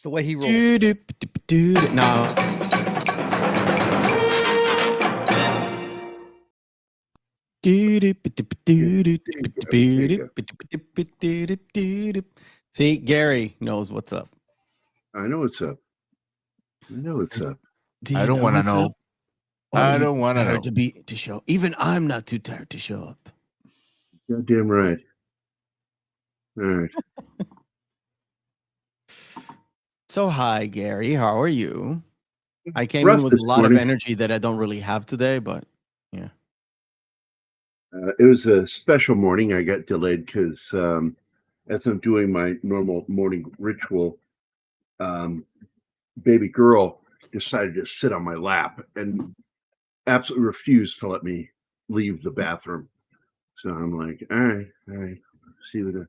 the way he rolls. No. See, Gerry knows what's up. I know what's up. I know what's up. I don't want to know. I don't want to know. To show. Even I'm not too tired to show up. Goddamn right. All right. So, hi, Gerry. How are you? I came Rough in with this a lot morning. of energy that I don't really have today, but yeah. It was a special morning. I got delayed because as I'm doing my normal morning ritual, baby girl decided to sit on my lap and absolutely refused to let me leave the bathroom. So I'm like, all right, see what.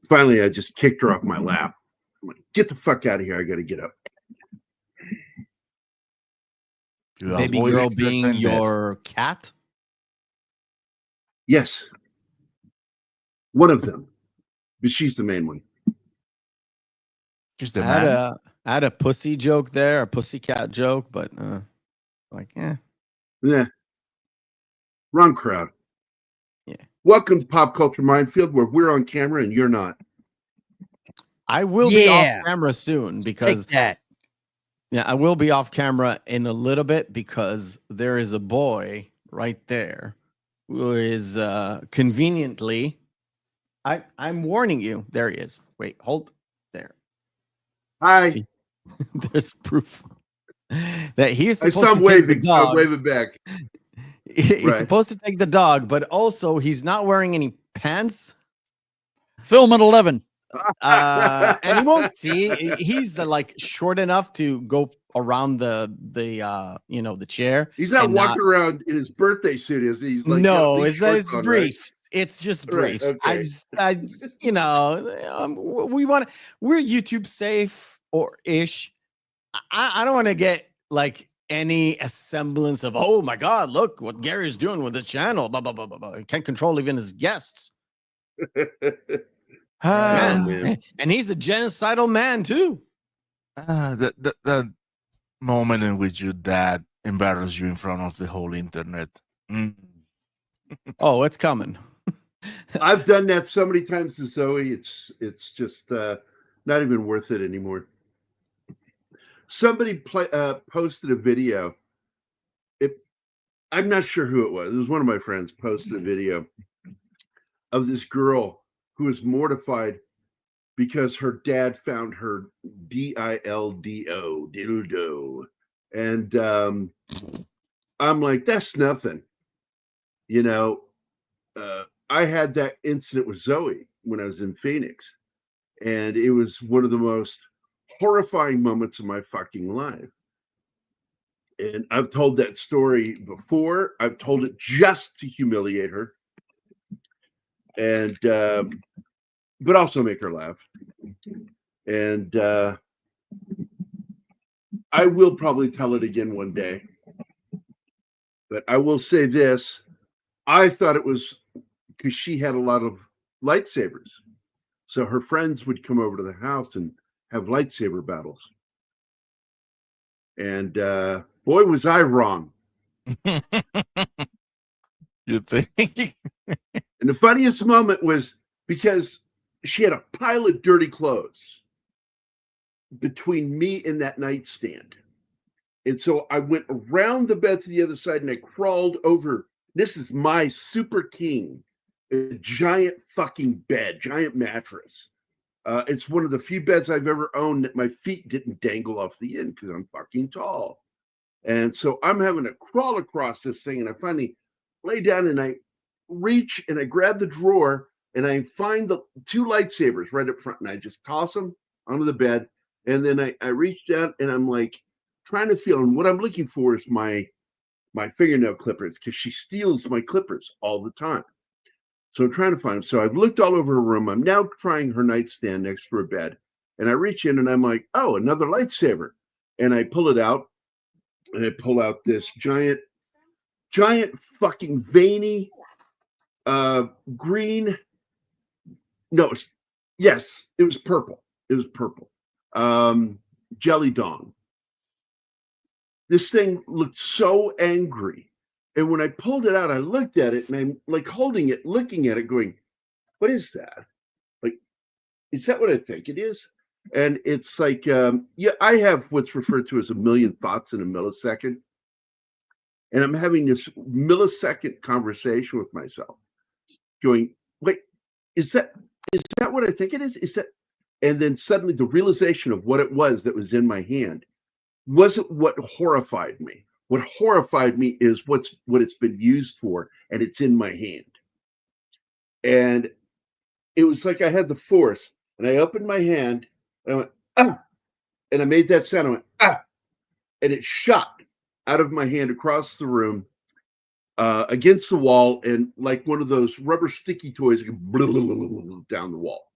Finally, I just kicked her off my lap. I'm like, get the fuck out of here! I got to get up. Baby girl being your cat? Yes, one of them, but she's the main one. She's the I had a pussy joke there, a pussycat joke, but Yeah, wrong crowd. Yeah. Welcome to Pop Culture Minefield, where we're on camera and you're not. I will be off camera soon because Take that. Yeah, I will be off camera in a little bit because there is a boy right there who is conveniently. I'm warning you. There he is. Wait, hold there. Hi. See? There's proof that he's I supposed saw him to take the waving, so dog. I'm waving back. He's Right. supposed to take the dog, but also he's not wearing any pants. Film at 11. And he won't see. He's like short enough to go around the chair. He's not and walking around in his birthday suit, is he? He's like, no, got these it's shorts on, briefs. It's just Right, briefs. okay. We're YouTube safe or ish. I don't want to get like any semblance of, oh my God, look what Gary's doing with the channel. Blah, blah, blah, blah, blah. He can't control even his guests. Man. And he's a genocidal man too. That moment in which your dad embarrassed you in front of the whole internet. Oh, it's coming. I've done that so many times to Zoe. It's just not even worth it anymore. Somebody posted a video. I'm not sure who it was. It was one of my friends posted a video of this girl who was mortified because her dad found her dildo. And I'm like, that's nothing. I had that incident with Zoe when I was in Phoenix, and it was one of the most horrifying moments of my fucking life. And I've told that story before. I've told it just to humiliate her, and but also make her laugh. And I will probably tell it again one day. But I will say this: I thought it was because she had a lot of lightsabers, so her friends would come over to the house and have lightsaber battles. And boy, was I wrong. You think? And the funniest moment was because she had a pile of dirty clothes between me and that nightstand. And so I went around the bed to the other side and I crawled over. This is my Super King, a giant fucking bed, giant mattress. It's one of the few beds I've ever owned that my feet didn't dangle off the end because I'm fucking tall. And so I'm having to crawl across this thing, and I finally lay down and I reach and I grab the drawer and I find the two lightsabers right up front, and I just toss them onto the bed. And then I reach down and I'm like trying to feel, and what I'm looking for is my fingernail clippers, because she steals my clippers all the time. So I'm trying to find them. So I've looked all over her room. I'm now trying her nightstand next to her bed. And I reach in and I'm like, oh, another lightsaber. And I pull it out. And I pull out this giant fucking veiny green. No, yes, it was purple. It was purple. jelly dong. This thing looked so angry. And when I pulled it out, I looked at it and I'm like holding it, looking at it, going, what is that? Like, is that what I think it is? And it's like, yeah, I have what's referred to as a million thoughts in a millisecond. And I'm having this millisecond conversation with myself, going, wait, is that what I think it is? Is that? And then suddenly the realization of what it was that was in my hand wasn't what horrified me. What horrified me is what it's been used for, and it's in my hand. And it was like I had the force, and I opened my hand, and I went, ah, and I made that sound. I went, ah, and it shot out of my hand across the room, against the wall, and like one of those rubber sticky toys, down the wall.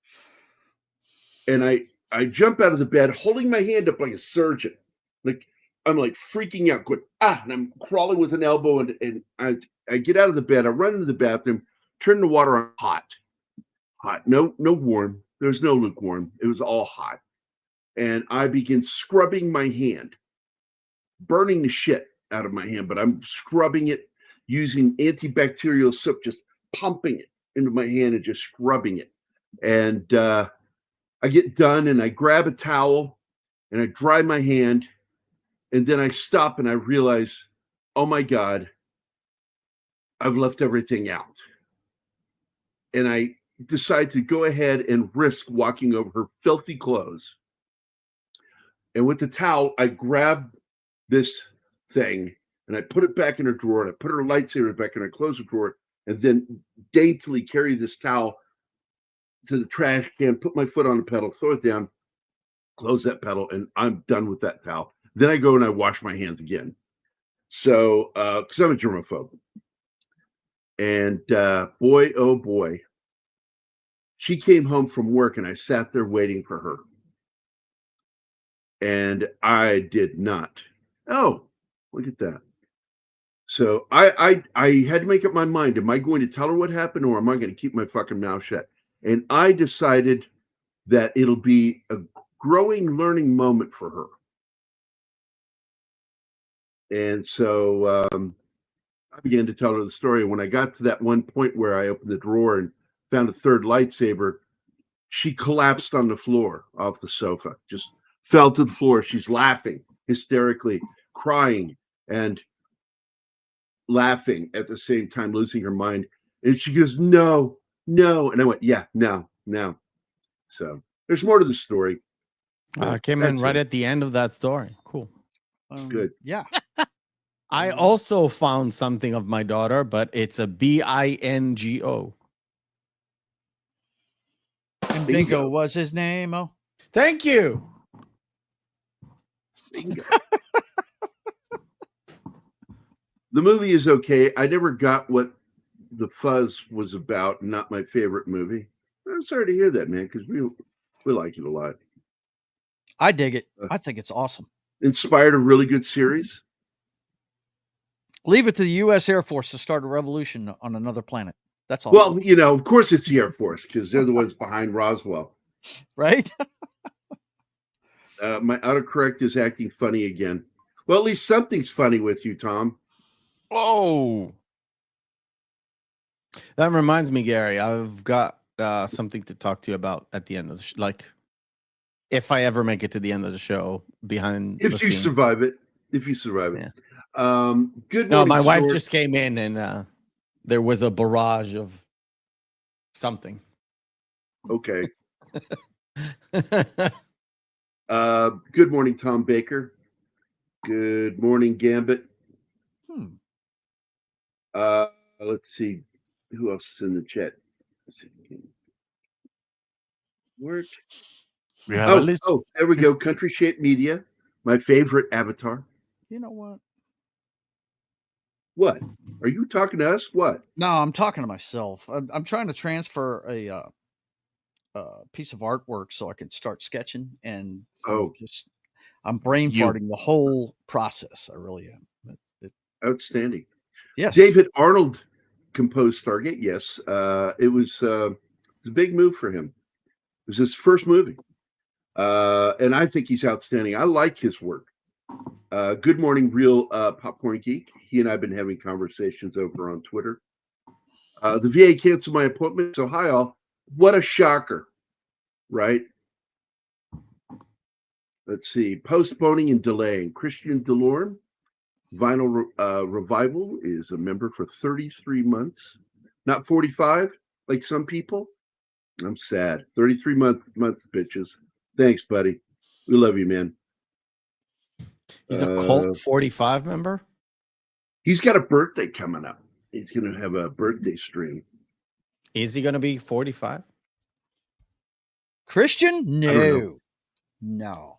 And I jump out of the bed, holding my hand up like a surgeon, like I'm like freaking out, going, ah, and I'm crawling with an elbow, and I get out of the bed, I run into the bathroom, turn the water on hot, no warm, there's no lukewarm, it was all hot, and I begin scrubbing my hand, burning the shit out of my hand, but I'm scrubbing it using antibacterial soap, just pumping it into my hand and just scrubbing it, and I get done and I grab a towel and I dry my hand, and then I stop and I realize, oh my God, I've left everything out. And I decide to go ahead and risk walking over her filthy clothes. And with the towel, I grab this thing and I put it back in her drawer, and I put her lightsaber back and I close the drawer, and then daintily carry this towel to the trash can, put my foot on the pedal, throw it down, close that pedal, and I'm done with that towel. Then I go and I wash my hands again. So, because I'm a germaphobe. And boy, oh boy, she came home from work and I sat there waiting for her. And I did not. Oh, look at that. So I had to make up my mind. Am I going to tell her what happened, or am I going to keep my fucking mouth shut? And I decided that it'll be a growing learning moment for her. And so I began to tell her the story. When I got to that one point where I opened the drawer and found a third lightsaber, she collapsed on the floor off the sofa, just fell to the floor. She's laughing hysterically, crying, and laughing at the same time, losing her mind. And she goes, no. And I went, yeah, no. So there's more to the story. I came in right at the end of that story. Cool. Good. Yeah. I also found something of my daughter, but it's a bingo. And Bingo was his name. Oh, Thank you. Bingo. The movie is okay. I never got what the fuzz was about. Not my favorite movie. I'm sorry to hear that, man, because we like it a lot. I dig it. I think it's awesome. Inspired a really good series. Leave it to the U.S. Air Force to start a revolution on another planet. That's all. Well, of course it's the Air Force, because they're the ones behind Roswell. Right? My autocorrect is acting funny again. Well, at least something's funny with you, Tom. Oh, That reminds me, Gary, I've got something to talk to you about at the end of the like, if I ever make it to the end of the show, behind If the you scenes. survive it. Good No, morning, my wife Sword. just came in and there was a barrage of something. Okay. Good morning, Tom Baker. Good morning, Gambit. Let's see who else is in the chat. Let's see. Work. we have a list. Oh, there we go. Country Shape Media, my favorite avatar. You know what? What? Are you talking to us? What? No, I'm talking to myself. I'm trying to transfer a piece of artwork so I can start sketching, and I'm brain farting the whole process. I really am. Outstanding. Yes. David Arnold composed Stargate. Yes. It was a big move for him. It was his first movie. And I think he's outstanding. I like his work. Good morning, real popcorn geek. He and I have been having conversations over on Twitter. The VA canceled my appointment, so hi all. What a shocker, right? Let's see. Postponing and delaying. Christian Delorme, Vinyl Revival, is a member for 33 months, not 45 like some people. I'm sad. 33 months, bitches. Thanks, buddy. We love you, man. He's a cult 45 member. He's got a birthday coming up. He's going to have a birthday stream. Is he going to be 45? Christian? No.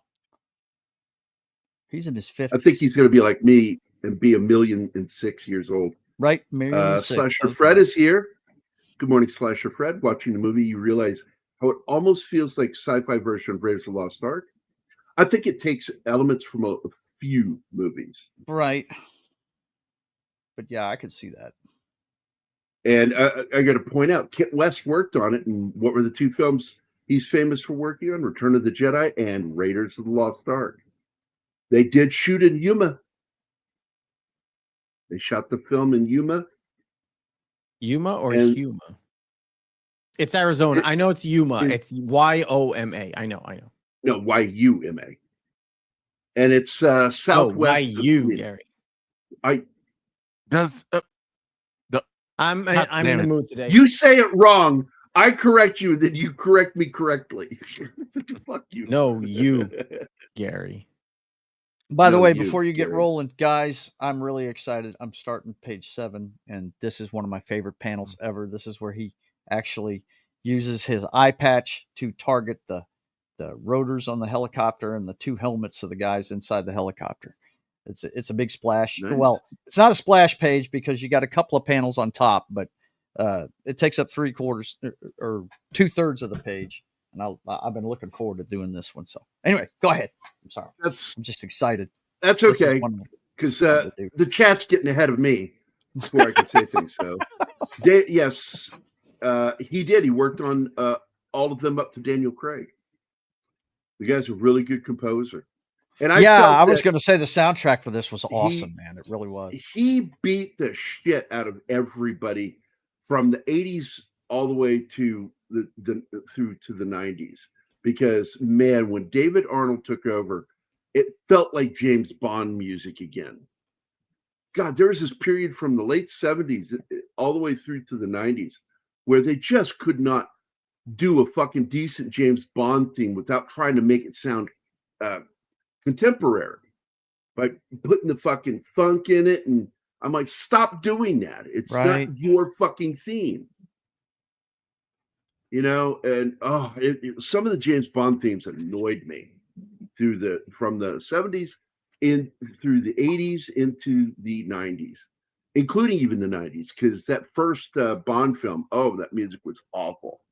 He's in his 50s. I think he's going to be like me and be 1,000,006 years old. Right. Slasher Fred is here. Good morning, Slasher Fred. Watching the movie, you realize how it almost feels like sci-fi version of Raiders of the Lost Ark. I think it takes elements from a few movies. Right. But yeah, I could see that. And I got to point out, Kit West worked on it. And what were the two films he's famous for working on? Return of the Jedi and Raiders of the Lost Ark. They did shoot in Yuma. They shot the film in Yuma. Yuma or Yuma? It's Arizona. I know it's Yuma. It's Y-O-M-A. I know. No, Y-U-M-A. And it's southwest. Y-U, Gary. I'm in the mood today. You say it wrong. I correct you, then you correct me correctly. Fuck you. No, you, Gary. By the way, before you get rolling, guys, I'm really excited. I'm starting page 7, and this is one of my favorite panels ever. This is where he actually uses his eye patch to target the rotors on the helicopter and the 2 helmets of the guys inside the helicopter. It's a big splash. Nice. Well, it's not a splash page because you got a couple of panels on top, but it takes up 3/4 or 2/3 of the page. And I've been looking forward to doing this one. So anyway, go ahead. I'm sorry. I'm just excited. That's okay. Because the chat's getting ahead of me before I can say things. So yes, he did. He worked on all of them up to Daniel Craig. The guy's a really good composer. And I was going to say the soundtrack for this was awesome, man. It really was. He beat the shit out of everybody from the 80s all the way to through to the 90s. Because, man, when David Arnold took over, it felt like James Bond music again. God, there was this period from the late 70s all the way through to the 90s where they just could not do a fucking decent James Bond theme without trying to make it sound contemporary by putting the fucking funk in it. And I'm like, stop doing that. It's not your fucking theme. You know, and some of the James Bond themes annoyed me from the 70s through the 80s into the 90s, including even the 90s, because that first Bond film, that music was awful.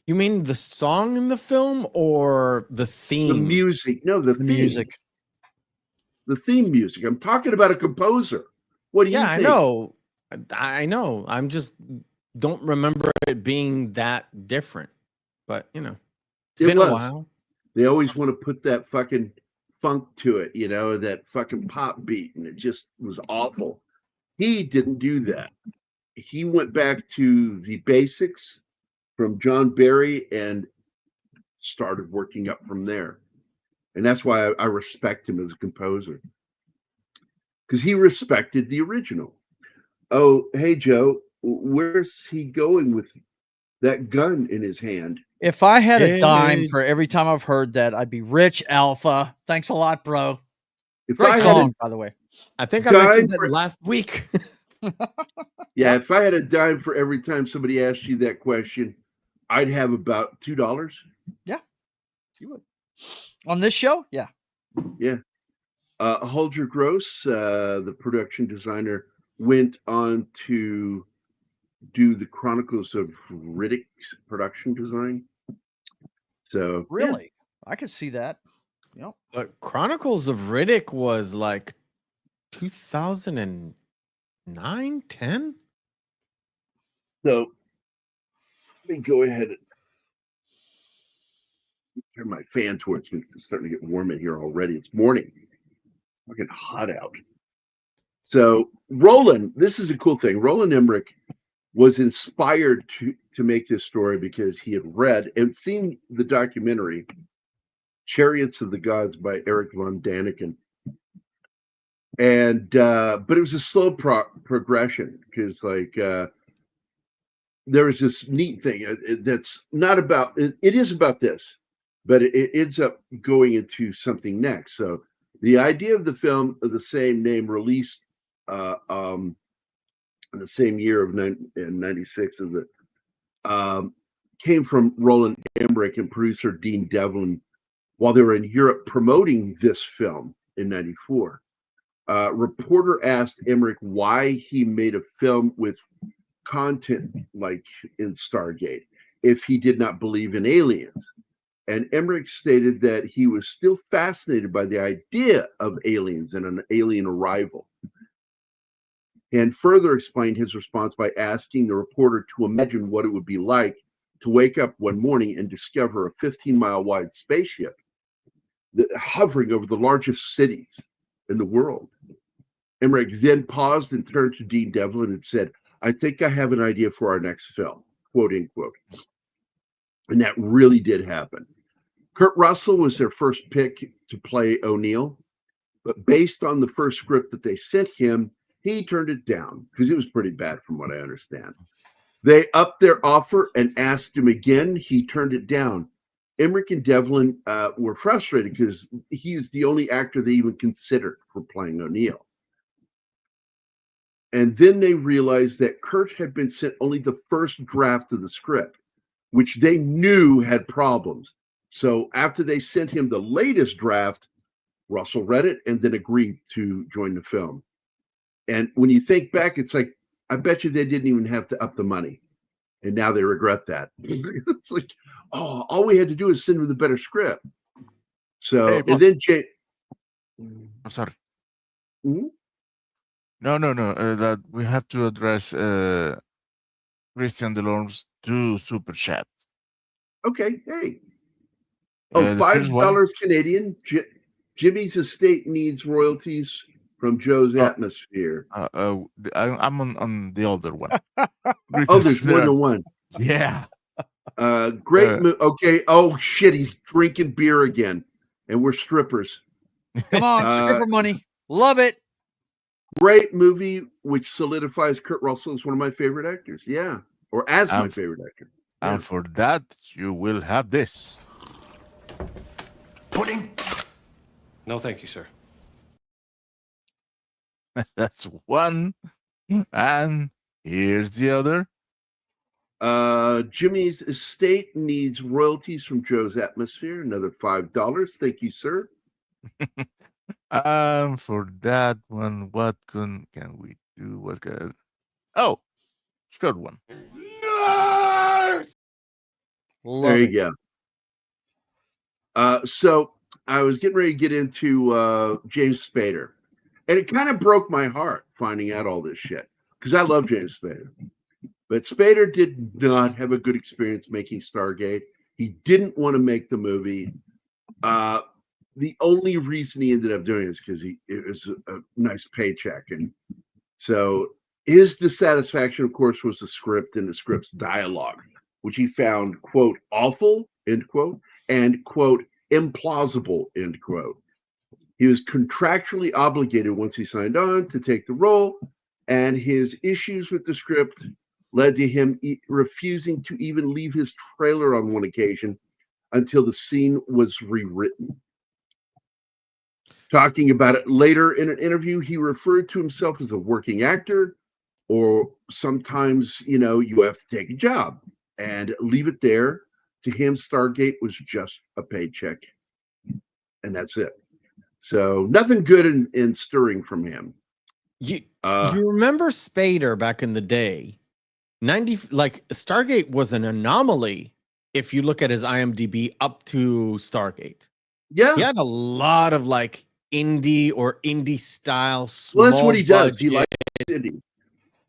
You mean the song in the film or the theme? The music. No, the theme. Music. The theme music. I'm talking about a composer. What do you think? I know. I'm just don't remember it being that different. But, it's been a while. They always want to put that fucking funk to it, that fucking pop beat, and it just was awful. He didn't do that. He went back to the basics from John Barry and started working up from there. And that's why I respect him as a composer. Because he respected the original. Oh, hey, Joe, where's he going with that gun in his hand? If I had a dime for every time I've heard that, I'd be rich, Alpha. Thanks a lot, bro. Great song, by the way. I think I mentioned that last week. Yeah, if I had a dime for every time somebody asked you that question, I'd have about $2. Yeah, you would. On this show? Yeah. Yeah. Holger Gross, the production designer, went on to do the Chronicles of Riddick's production design. So really, I could see that. Yep. But Chronicles of Riddick was like 2009, 10. So let me go ahead. turn my fan towards me because it's starting to get warm in here already. It's morning. It's fucking hot out. So Roland, this is a cool thing. Roland Emmerich was inspired to make this story because he had read and seen the documentary Chariots of the Gods by Erich von Däniken. And but it was a slow progression because there was this neat thing that's not about it is about this, but it ends up going into something next. So the idea of the film of the same name, released in the same year of 96, of the came from Roland Emmerich and producer Dean Devlin while they were in Europe promoting this film in 94. Reporter asked Emmerich why he made a film with content like in Stargate if he did not believe in aliens. And Emmerich stated that he was still fascinated by the idea of aliens and an alien arrival. And further explained his response by asking the reporter to imagine what it would be like to wake up one morning and discover a 15-mile wide spaceship hovering over the largest cities in the world. Emmerich then paused and turned to Dean Devlin and said, "I think I have an idea for our next film," quote unquote. And that really did happen. Kurt Russell was their first pick to play O'Neill, but based on the first script that they sent him, he turned it down because it was pretty bad from what I understand. They upped their offer and asked him again. He turned it down. Emmerich and Devlin were frustrated because he is the only actor they even considered for playing O'Neill. And then they realized that Kurt had been sent only the first draft of the script, which they knew had problems. So after they sent him the latest draft, Russell read it and then agreed to join the film. And when you think back, it's like, I bet you they didn't even have to up the money. And now they regret that. It's like, oh, all we had to do is send him the better script. So, Hey, and then I'm sorry. Hmm? No. That we have to address Christian Delorme's 2 super chats. Okay, hey. Oh, $5 Canadian. Jimmy's estate needs royalties from Joe's atmosphere. I'm on the older one. Oh, there's more than one. Yeah. Great. Okay. Oh shit, he's drinking beer again, and we're strippers. Come on, stripper money. Love it. Great movie, which solidifies Kurt Russell as one of my favorite actors. Yeah, or as my favorite actor. Yeah. And for that, you will have this. Pudding? No, thank you, sir. That's one. And here's the other. Jimmy's estate needs royalties from Joe's atmosphere. Another $5. Thank you, sir. For that one, what can we do? What can? Oh, short one. There you go. So I was getting ready to get into James Spader, and it kind of broke my heart finding out all this shit because I love James Spader. But Spader did not have a good experience making Stargate. He didn't want to make the movie. The only reason he ended up doing it is because it was a nice paycheck. And so his dissatisfaction, of course, was the script and the script's dialogue, which he found, quote, awful, end quote, and, quote, implausible, end quote. He was contractually obligated once he signed on to take the role, and his issues with the script led to him refusing to even leave his trailer on one occasion until the scene was rewritten. Talking about it later in an interview, he referred to himself as a working actor, or sometimes, you have to take a job and leave it there. To him, Stargate was just a paycheck, and that's it. So nothing good in stirring from him. You remember Spader back in the day? Stargate was an anomaly if you look at his IMDb up to Stargate. Yeah. He had a lot of indie or indie style. Well, that's what he does. He likes indie.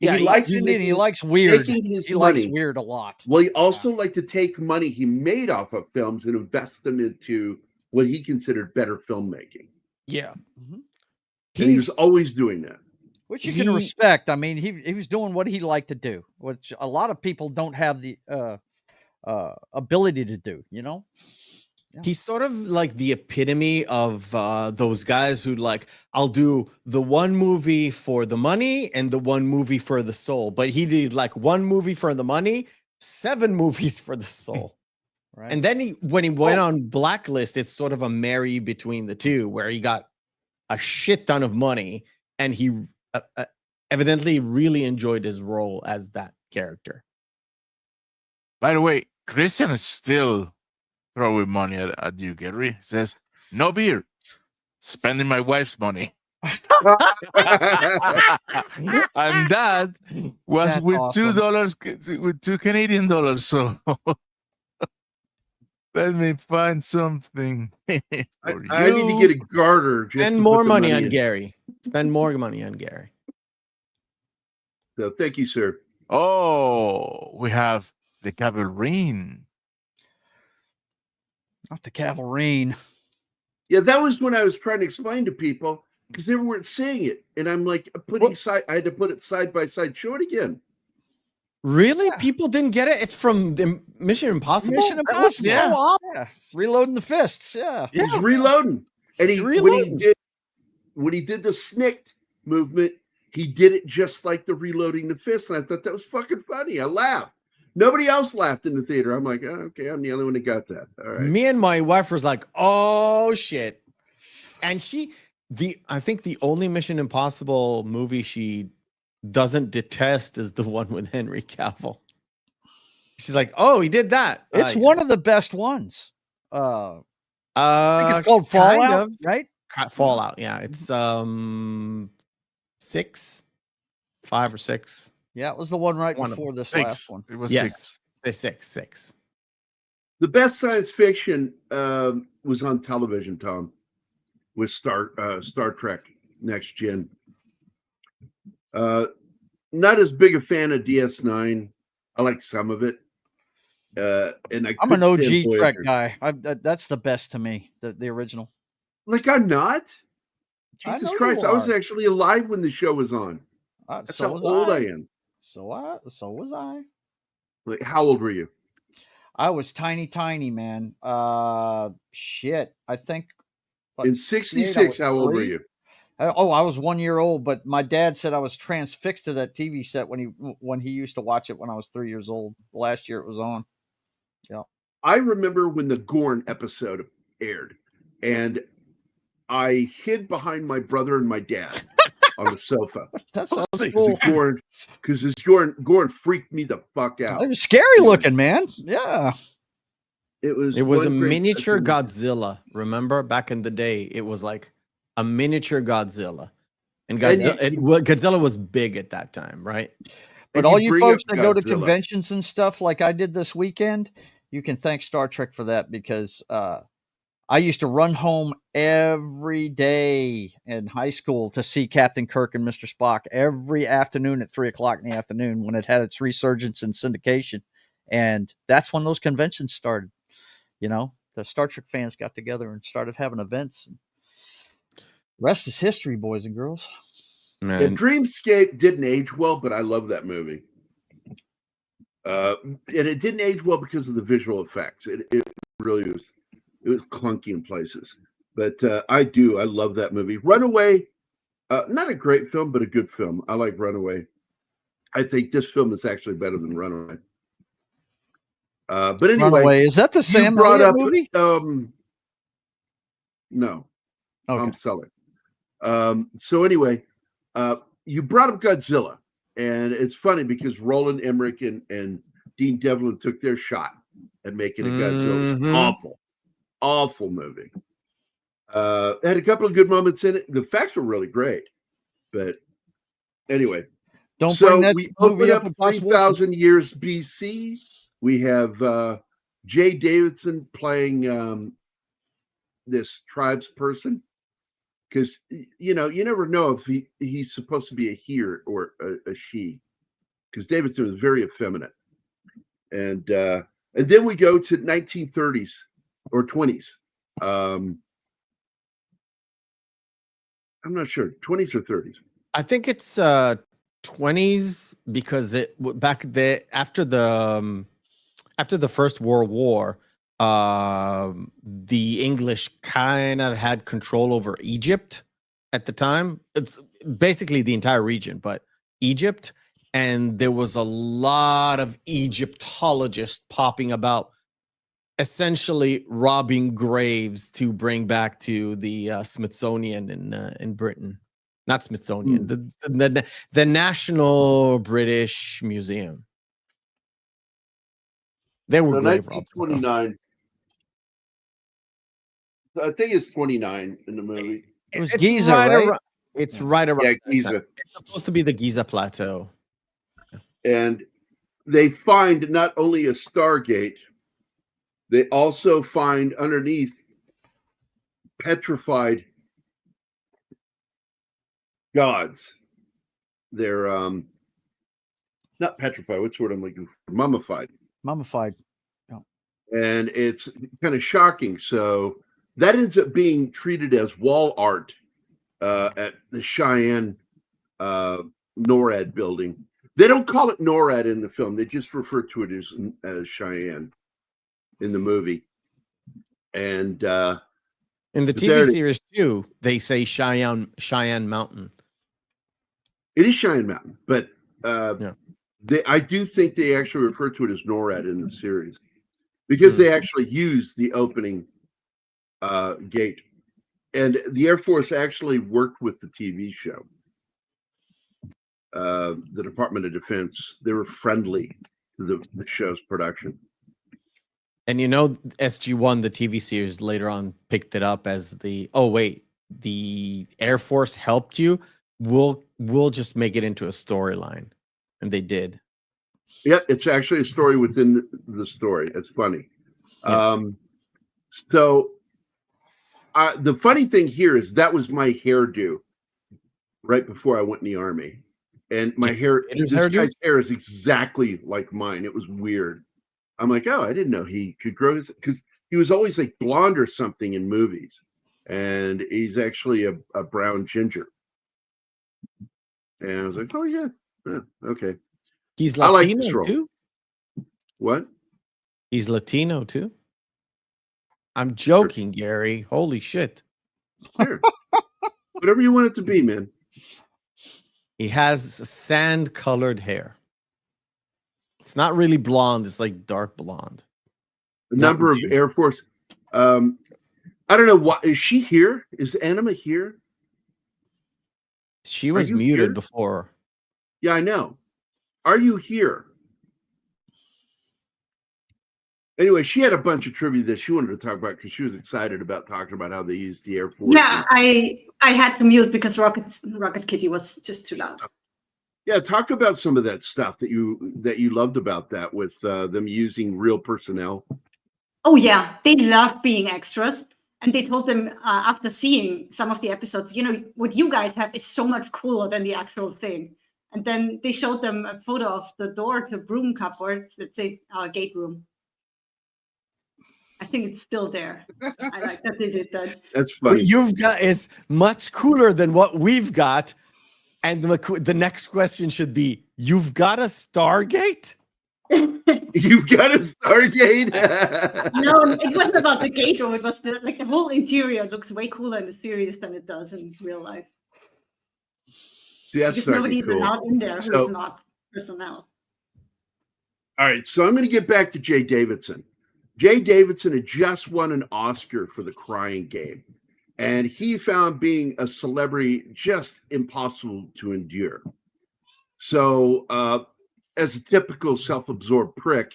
Yeah, he likes he likes weird. taking his he money. likes weird a lot. Well, he also liked to take money he made off of films and invest them into what he considered better filmmaking. Yeah. Mm-hmm. He was always doing that. Which you can respect. I mean, he was doing what he liked to do, which a lot of people don't have the ability to do, you know? Yeah. He's sort of like the epitome of those guys who like, I'll do the one movie for the money and the one movie for the soul. But he did like one movie for the money, 7 movies for the soul. Right. And then when he went on Blacklist, it's sort of a marry between the two, where he got a shit ton of money and he evidently really enjoyed his role as that character. By the way, Christian is still throwing money at you, Gerry. Says, no beer. Spending my wife's money. And that was That's with awesome. $2, with $2 Canadian dollars. So let me find something. I need to get a garter. Spend more money on Gerry. Spend more money on Gerry. So thank you, sir. Oh, we have the Cavalrine. Not the Cavalrine. Yeah, that was when I was trying to explain to people because they weren't seeing it, and I'm like I had to put it side by side. Show it again. Really? Yeah. People didn't get it? It's from the Mission Impossible? Mission Impossible. Yeah. Reloading the fists. Yeah. He's reloading. And when he did the snicked movement, he did it just like the reloading the fist. And I thought that was fucking funny. I laughed. Nobody else laughed in the theater. I'm like, oh, okay, I'm the only one that got that. All right. Me and my wife was like, oh shit. And I think the only Mission Impossible movie she doesn't detest is the one with Henry Cavill. She's like, oh, he did that. It's one of the best ones. I think it's called Fallout, right? Fallout, yeah. It's 6, 5 or 6. Yeah, it was the one before this last one. It was 6. 6. The best science fiction was on television, Tom, with Star Trek Next Gen. Not as big a fan of DS9. I like some of it. And I'm an OG Trek guy. That's the best to me, the original. Like, I'm not? Jesus Christ, I was actually alive when the show was on. That's how old I am. So was I. Like, how old were you? I was tiny, man. Shit. I think in 66, how old were you? I was 1 year old, but my dad said I was transfixed to that TV set when he used to watch it when I was 3 years old. Last year it was on. Yeah. I remember when the Gorn episode aired, and I hid behind my brother and my dad on the sofa. That sounds cool. Because this Gorn freaked me the fuck out. It was scary looking, man. Yeah. It was a miniature Godzilla. Remember back in the day, it was like a miniature Godzilla. And Godzilla was big at that time, right? But all you folks that go to conventions and stuff like I did this weekend, you can thank Star Trek for that, because I used to run home every day in high school to see Captain Kirk and Mr. Spock every afternoon at 3:00 in the afternoon when it had its resurgence in syndication. And that's when those conventions started. You know, the Star Trek fans got together and started having events. And the rest is history, boys and girls. Man. And Dreamscape didn't age well, but I love that movie. And it didn't age well because of the visual effects. It really was. It was clunky in places, but I love that movie. Runaway, not a great film, but a good film. I like Runaway. I think this film is actually better than Runaway. But anyway, Runaway, is that the Sam Elliott movie? No, okay. I'm selling. So anyway, you brought up Godzilla, and it's funny because Roland Emmerich and Dean Devlin took their shot at making a Godzilla. It was awful movie. It had a couple of good moments in it. The facts were really great, but anyway. Don't bring that we open up 3,000 years BC. We have Jaye Davidson playing this tribes person, because you never know if he's supposed to be a he or a she. because Davidson was very effeminate. And then we go to 1930s or 20s. I'm not sure, 20s or 30s. I think it's 20s because back there after the First World War, the English kind of had control over Egypt at the time. It's basically the entire region, but Egypt, and there was a lot of Egyptologists popping about, essentially robbing graves to bring back to the Smithsonian in Britain. Not Smithsonian, the National British Museum. They were grave robbers. 1929. I think it's 29 in the movie. It was Giza, right? It's right around. Yeah, Giza. It's supposed to be the Giza Plateau. And they find not only a Stargate, they also find underneath petrified gods. They're not petrified. What's the word I'm looking for? Mummified. Mummified. Yeah. And it's kind of shocking. So that ends up being treated as wall art at the Cheyenne NORAD building. They don't call it NORAD in the film. They just refer to it as Cheyenne in the movie. And in the TV series too, they say Cheyenne Mountain. It is Cheyenne Mountain, but I do think they actually refer to it as NORAD in the series because they actually use the opening gate. And the Air Force actually worked with the TV show. The Department of Defense, they were friendly to the show's production. And SG-1, the TV series, later on picked it up as the Air Force helped you. We'll just make it into a storyline, and they did. Yep, it's actually a story within the story. It's funny. Yeah. The funny thing here is that was my hairdo right before I went in the Army. And my hair, this guy's hair is exactly like mine. It was weird. I'm like, oh, I didn't know he could grow his, because he was always like blonde or something in movies. And he's actually a brown ginger. And I was like, oh, yeah. Okay. He's Latino too? What? He's Latino too? I'm joking, Gary. Holy shit. Sure. Whatever you want it to be, man. He has sand-colored hair. It's not really blonde. It's like dark blonde. A number of Air Force. I don't know what is she here? Is Anima here? She was muted before. Yeah, I know. Are you here? Anyway, she had a bunch of trivia that she wanted to talk about because she was excited about talking about how they used the Air Force. Yeah, I had to mute because Rocket Kitty was just too loud. Yeah, talk about some of that stuff that you loved about that with them using real personnel. Oh yeah, they loved being extras, and they told them after seeing some of the episodes, what you guys have is so much cooler than the actual thing. And then they showed them a photo of the door to broom cupboard that says gate room. I think it's still there. I like that they did that. That's funny. What you've got is much cooler than what we've got. And the next question should be, you've got a Stargate? You've got a Stargate? No, it wasn't about the gate room. It was the whole interior looks way cooler in the series than it does in real life. See, that's because nobody's cool. allowed in there who's not personnel. All right, so I'm going to get back to Jaye Davidson. Jaye Davidson had just won an Oscar for The Crying Game, and he found being a celebrity just impossible to endure. So, as a typical self-absorbed prick,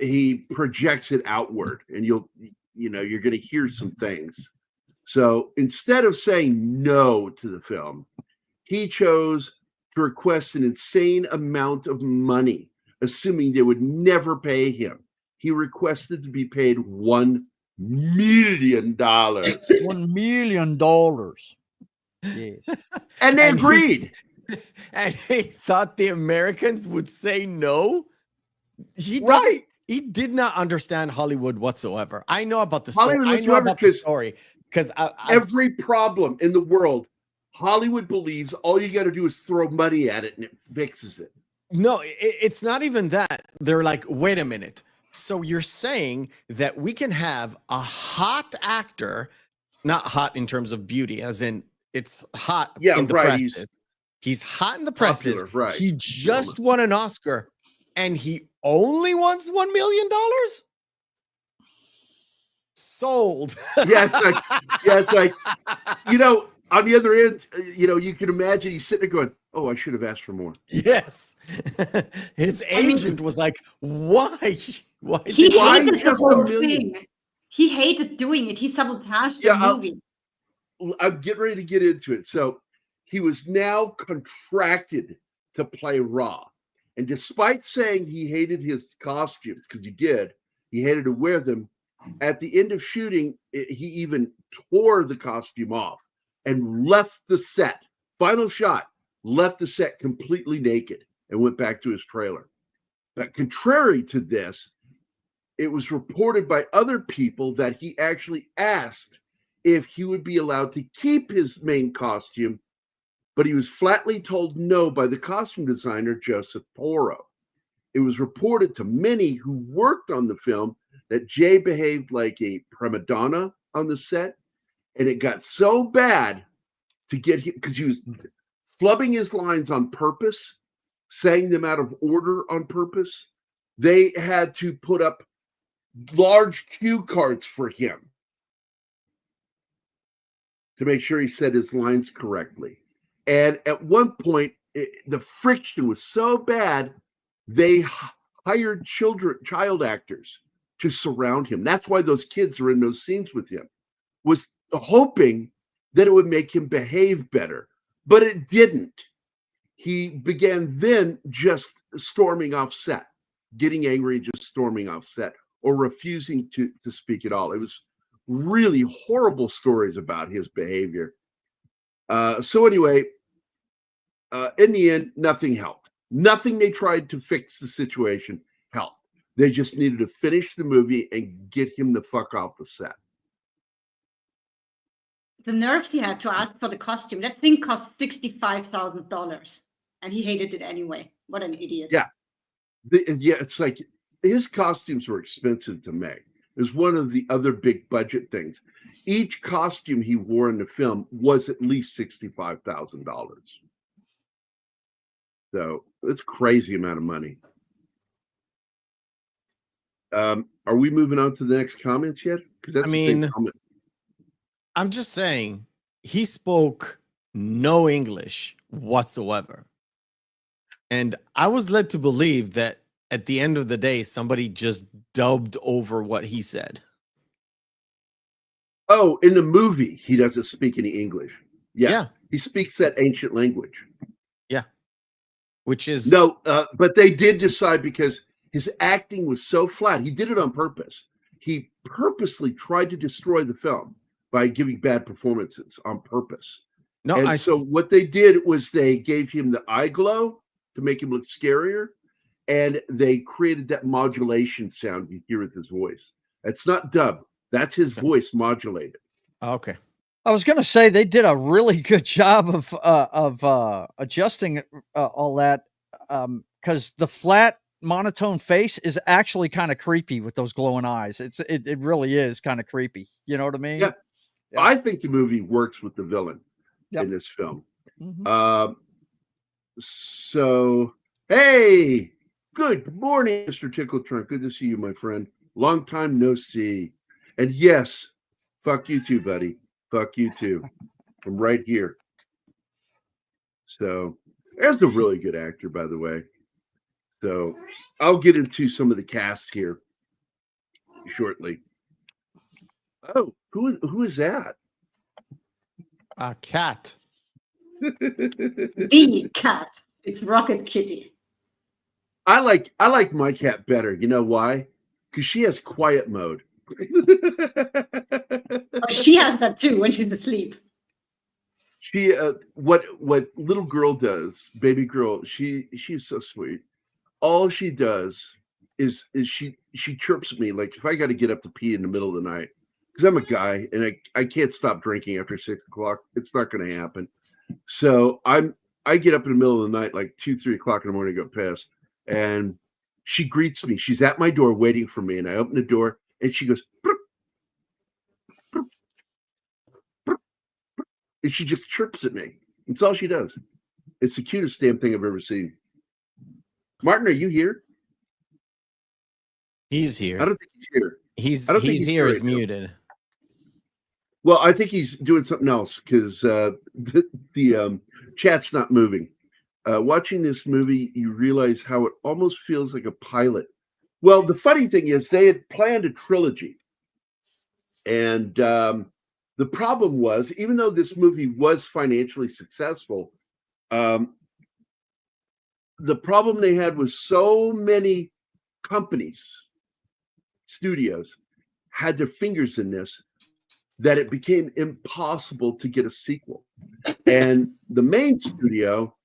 he projects it outward, and you're going to hear some things. So instead of saying no to the film, he chose to request an insane amount of money, assuming they would never pay him. He requested to be paid $1 million. $1 million. Yes. And they agreed. And he thought the Americans would say no. Right. He did not understand Hollywood whatsoever. I know about the Hollywood story. I know whatsoever, about the story because every problem in the world, Hollywood believes all you got to do is throw money at it and it fixes it. No, it's not even that. They're like, wait a minute. So you're saying that we can have a hot actor, not hot in terms of beauty, as in it's hot in the presses. He's hot in the presses. Popular, right. He just won an Oscar and he only wants $1 million? Sold. Yeah, it's like, you know, on the other end, you know, you can imagine he's sitting there going, "Oh, I should have asked for more." Yes. His agent was like, "Why? Why? He Why hated the just whole $1 million? thing. He hated doing it. He sabotaged the movie. I'm getting ready to get into it. So he was now contracted to play Ra. And despite saying he hated his costumes, because he hated to wear them, at the end of shooting, he even tore the costume off and left the set. Final shot, left the set completely naked and went back to his trailer. But contrary to this, it was reported by other people that he actually asked if he would be allowed to keep his main costume, but he was flatly told no by the costume designer, Joseph Porro. It was reported to many who worked on the film that Jay behaved like a prima donna on the set, and it got so bad to get him, because he was flubbing his lines on purpose, saying them out of order on purpose. They had to put up large cue cards for him to make sure he said his lines correctly. And at one point, the friction was so bad, they hired child actors to surround him. That's why those kids are in those scenes with him, was hoping that it would make him behave better. But it didn't. He began then just storming off set, getting angry, just storming off set, or refusing to speak at all. It was really horrible stories about his behavior. So anyway, in the end, nothing helped. Nothing they tried to fix the situation helped. They just needed to finish the movie and get him the fuck off the set. The nerves he had to ask for the costume. That thing cost $65,000, and he hated it anyway. What an idiot. Yeah. It's like his costumes were expensive to make. It was one of the other big budget things. Each costume he wore in the film was at least $65,000. So it's a crazy amount of money. Are we moving on to the next comments yet? Because that's the same comment. I'm just saying he spoke no English whatsoever. And I was led to believe that at the end of the day, somebody just dubbed over what he said. Oh, in the movie, he doesn't speak any English. Yeah. He speaks that ancient language. Yeah. Which is... No, but they did decide, because his acting was so flat. He did it on purpose. He purposely tried to destroy the film by giving bad performances on purpose. So what they did was they gave him the eye glow to make him look scarier, and they created that modulation sound you hear with his voice. That's not dub. That's his voice modulated. Okay. I was going to say they did a really good job of adjusting all that, because the flat monotone face is actually kind of creepy with those glowing eyes. It really is kind of creepy. You know what I mean? Yeah. I think the movie works with the villain in this film. Mm-hmm. So, hey, good morning, Mr. Tickletrunk. Good to see you, my friend. Long time no see. And yes, fuck you too, buddy. Fuck you too. I'm right here. So, there's a really good actor, by the way. So, I'll get into some of the cast here shortly. Oh, who is that? A cat. The cat. It's Rocket Kitty. I like my cat better. You know why? Because she has quiet mode. Oh, she has that too when she's asleep. She what little girl does, baby girl, she's so sweet. All she does is she chirps at me like if I got to get up to pee in the middle of the night, because I'm a guy and I can't stop drinking after 6 o'clock. It's not going to happen. So I get up in the middle of the night, like 2, 3 o'clock in the morning, go piss, and she greets me. She's at my door waiting for me, and I open the door, and she goes, "Burp, burp, burp, burp," and she just chirps at me. That's all she does. It's the cutest damn thing I've ever seen. Martin, are you here? He's here. I don't think he's here. He's he's here. right He's now. muted. Well, I think he's doing something else because the chat's not moving. Watching this movie, you realize how it almost feels like a pilot. Well, the funny thing is they had planned a trilogy. And the problem was, even though this movie was financially successful, the problem they had was so many companies, studios, had their fingers in this that it became impossible to get a sequel. And the main studio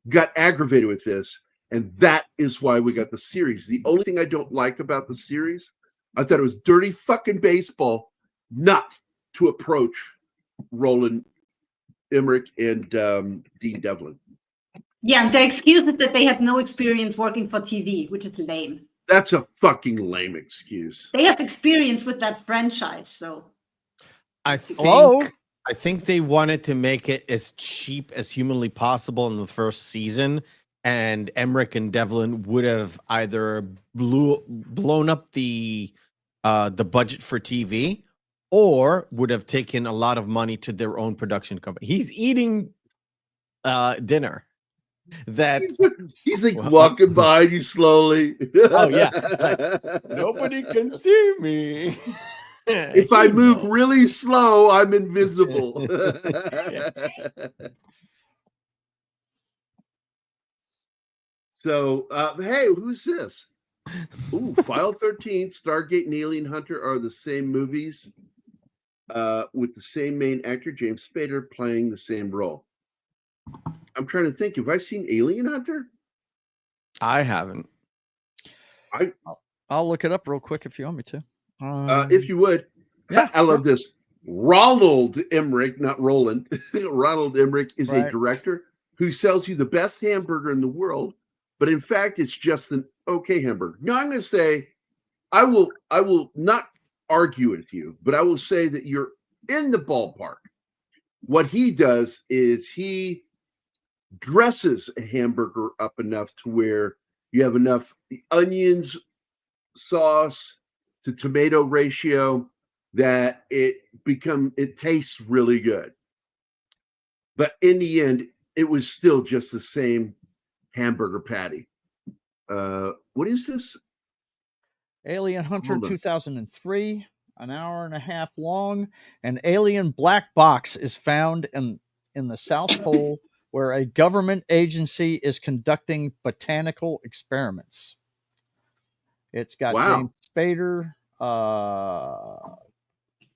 got aggravated with this, and that is why we got the series. The only thing I don't like about the series, I thought it was dirty fucking baseball not to approach Roland Emmerich and Dean Devlin. Yeah, and the excuse is that they had no experience working for TV, which is lame. That's a fucking lame excuse. They have experience with that franchise, so. I think they wanted to make it as cheap as humanly possible in the first season, and Emmerich and Devlin would have either blown up the budget for TV, or would have taken a lot of money to their own production company. He's eating dinner. He's like walking by you slowly. Oh yeah, it's like, nobody can see me. If I move really slow, I'm invisible. So, hey, who's this? Ooh, File 13, Stargate and Alien Hunter are the same movies with the same main actor, James Spader, playing the same role. I'm trying to think. Have I seen Alien Hunter? I haven't. I'll look it up real quick if you want me to. If you would. Yeah, I love this. Ronald Emmerich, not Roland. Ronald Emmerich is a director who sells you the best hamburger in the world, but in fact, it's just an okay hamburger. Now, I'm going to say, I will not argue with you, but I will say that you're in the ballpark. What he does is he dresses a hamburger up enough to where you have enough onions, sauce to tomato ratio that it tastes really good. But in the end, it was still just the same hamburger patty. What is this? Alien Hunter 2003, an hour and a half long. An alien black box is found in the South Pole where a government agency is conducting botanical experiments. It's got James Spader.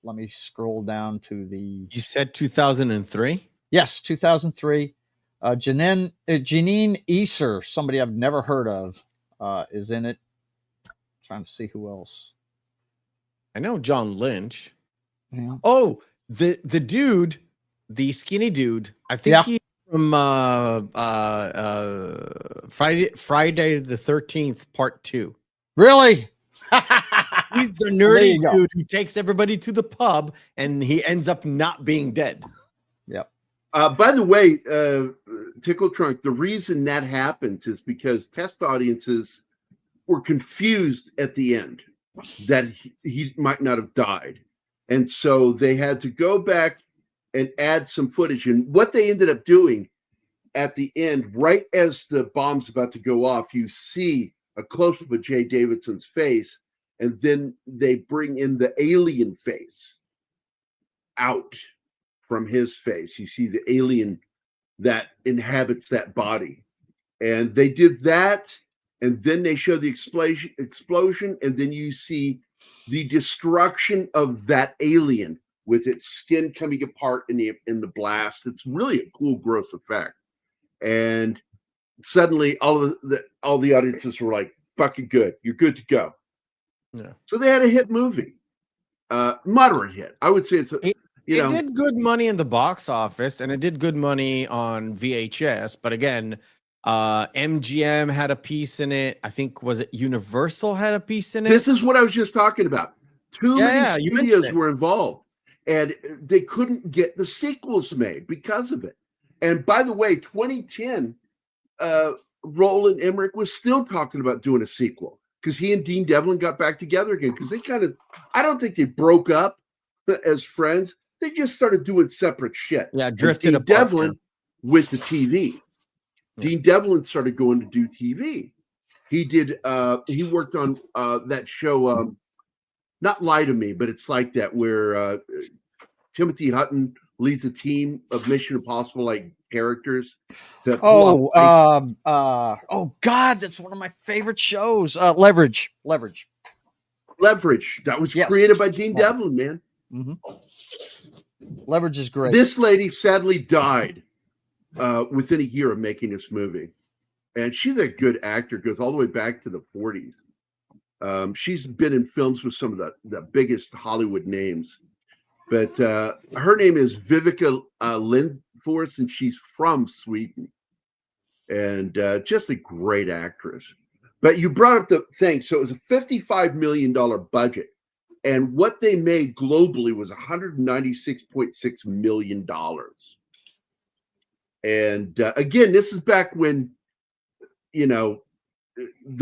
Let me scroll down to the... You said 2003? Yes, 2003. Janine Easer, somebody I've never heard of, is in it. Trying to see who else. I know John Lynch. Yeah. Oh, the dude, the skinny dude. I think he's from Friday the 13th, Part 2. Really? He's the nerdy dude who takes everybody to the pub, and he ends up not being dead. Yep. By the way, Tickle Trunk, the reason that happens is because test audiences were confused at the end that he might not have died. And so they had to go back and add some footage. And what they ended up doing at the end, right as the bomb's about to go off, you see a close-up of Jaye Davidson's face, and then they bring in the alien face out from his face. You see the alien that inhabits that body. And they did that, and then they show the explosion, and then you see the destruction of that alien with its skin coming apart in the blast. It's really a cool, gross effect. And suddenly, all the audiences were like, "Fucking good, you're good to go." Yeah. So they had a hit movie, moderate hit. I would say it's It did good money in the box office, and it did good money on VHS. But again, MGM had a piece in it. I think, was it Universal had a piece in it? This is what I was just talking about. Too many studios were involved, and they couldn't get the sequels made because of it. And by the way, 2010, Roland Emmerich was still talking about doing a sequel because he and Dean Devlin got back together again, because they kind of, I don't think they broke up as friends. They just started doing separate shit. Yeah, drifted apart. Devlin went to TV. Dean Devlin started going to do TV. He did. He worked on that show, not Lie to Me, but it's like that, where Timothy Hutton leads a team of Mission Impossible like characters. Oh God, that's one of my favorite shows. Leverage. That was created by Dean Devlin, man. Mm-hmm. Leverage is great. This lady sadly died within a year of making this movie, and she's a good actor. Goes all the way back to the 40s. She's been in films with some of the biggest Hollywood names, but her name is Vivica Lindfors, and she's from Sweden, and just a great actress. But you brought up the thing. So it was a $55 million budget. And what they made globally was $196.6 million. And again, this is back when, the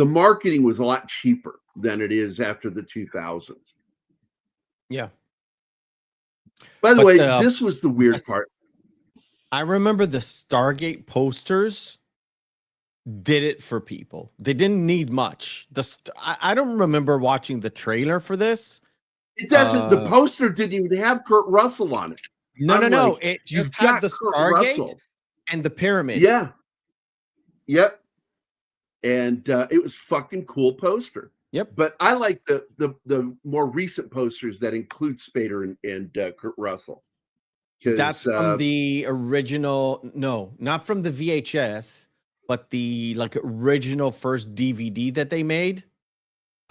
marketing was a lot cheaper than it is after the 2000s. Yeah. By the way, this was the weird part. I remember the Stargate posters did it for people. They didn't need much. I don't remember watching the trailer for this. It doesn't. The poster didn't even have Kurt Russell on it. No. It just had the Stargate and the pyramid. Yeah. Yep. And it was fucking cool poster. Yep. But I like the more recent posters that include Spader and Kurt Russell. That's from the original. No, not from the VHS, but the original first DVD that they made.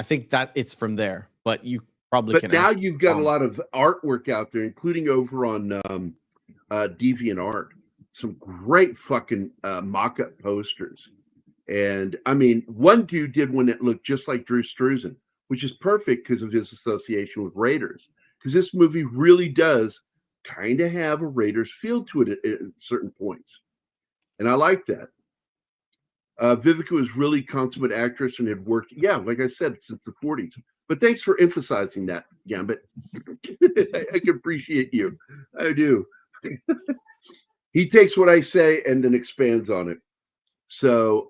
I think that it's from there. But you probably can. But now you've got a lot of artwork out there, including over on DeviantArt. Some great fucking mock-up posters. And I mean, one dude did one that looked just like Drew Struzan, which is perfect because of his association with Raiders. Because this movie really does kind of have a Raiders feel to it at certain points. And I like that. Vivica was really consummate actress and had worked, like I said, since the 40s. But thanks for emphasizing that, Gambit. I can appreciate you. I do. He takes what I say and then expands on it. So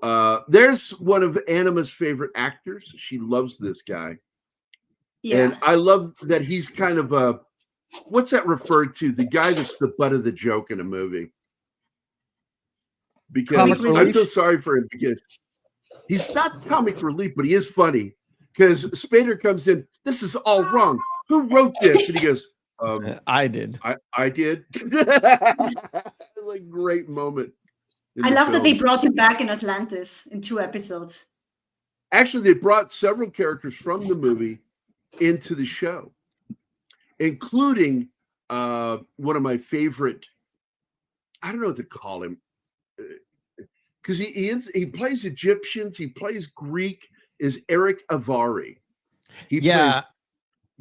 there's one of Anima's favorite actors. She loves this guy. Yeah. And I love that he's kind of what's that referred to? The guy that's the butt of the joke in a movie. Because I feel sorry for him, because he's not comic relief, but he is funny. Because Spader comes in, this is all wrong. Who wrote this? And he goes, I did. I did. Like, great moment. I love that they brought him back in Atlantis in 2 episodes. Actually, they brought several characters from the movie into the show, including one of my favorite, I don't know what to call him, because he plays Egyptians, he plays Greek, is Eric Avari. He plays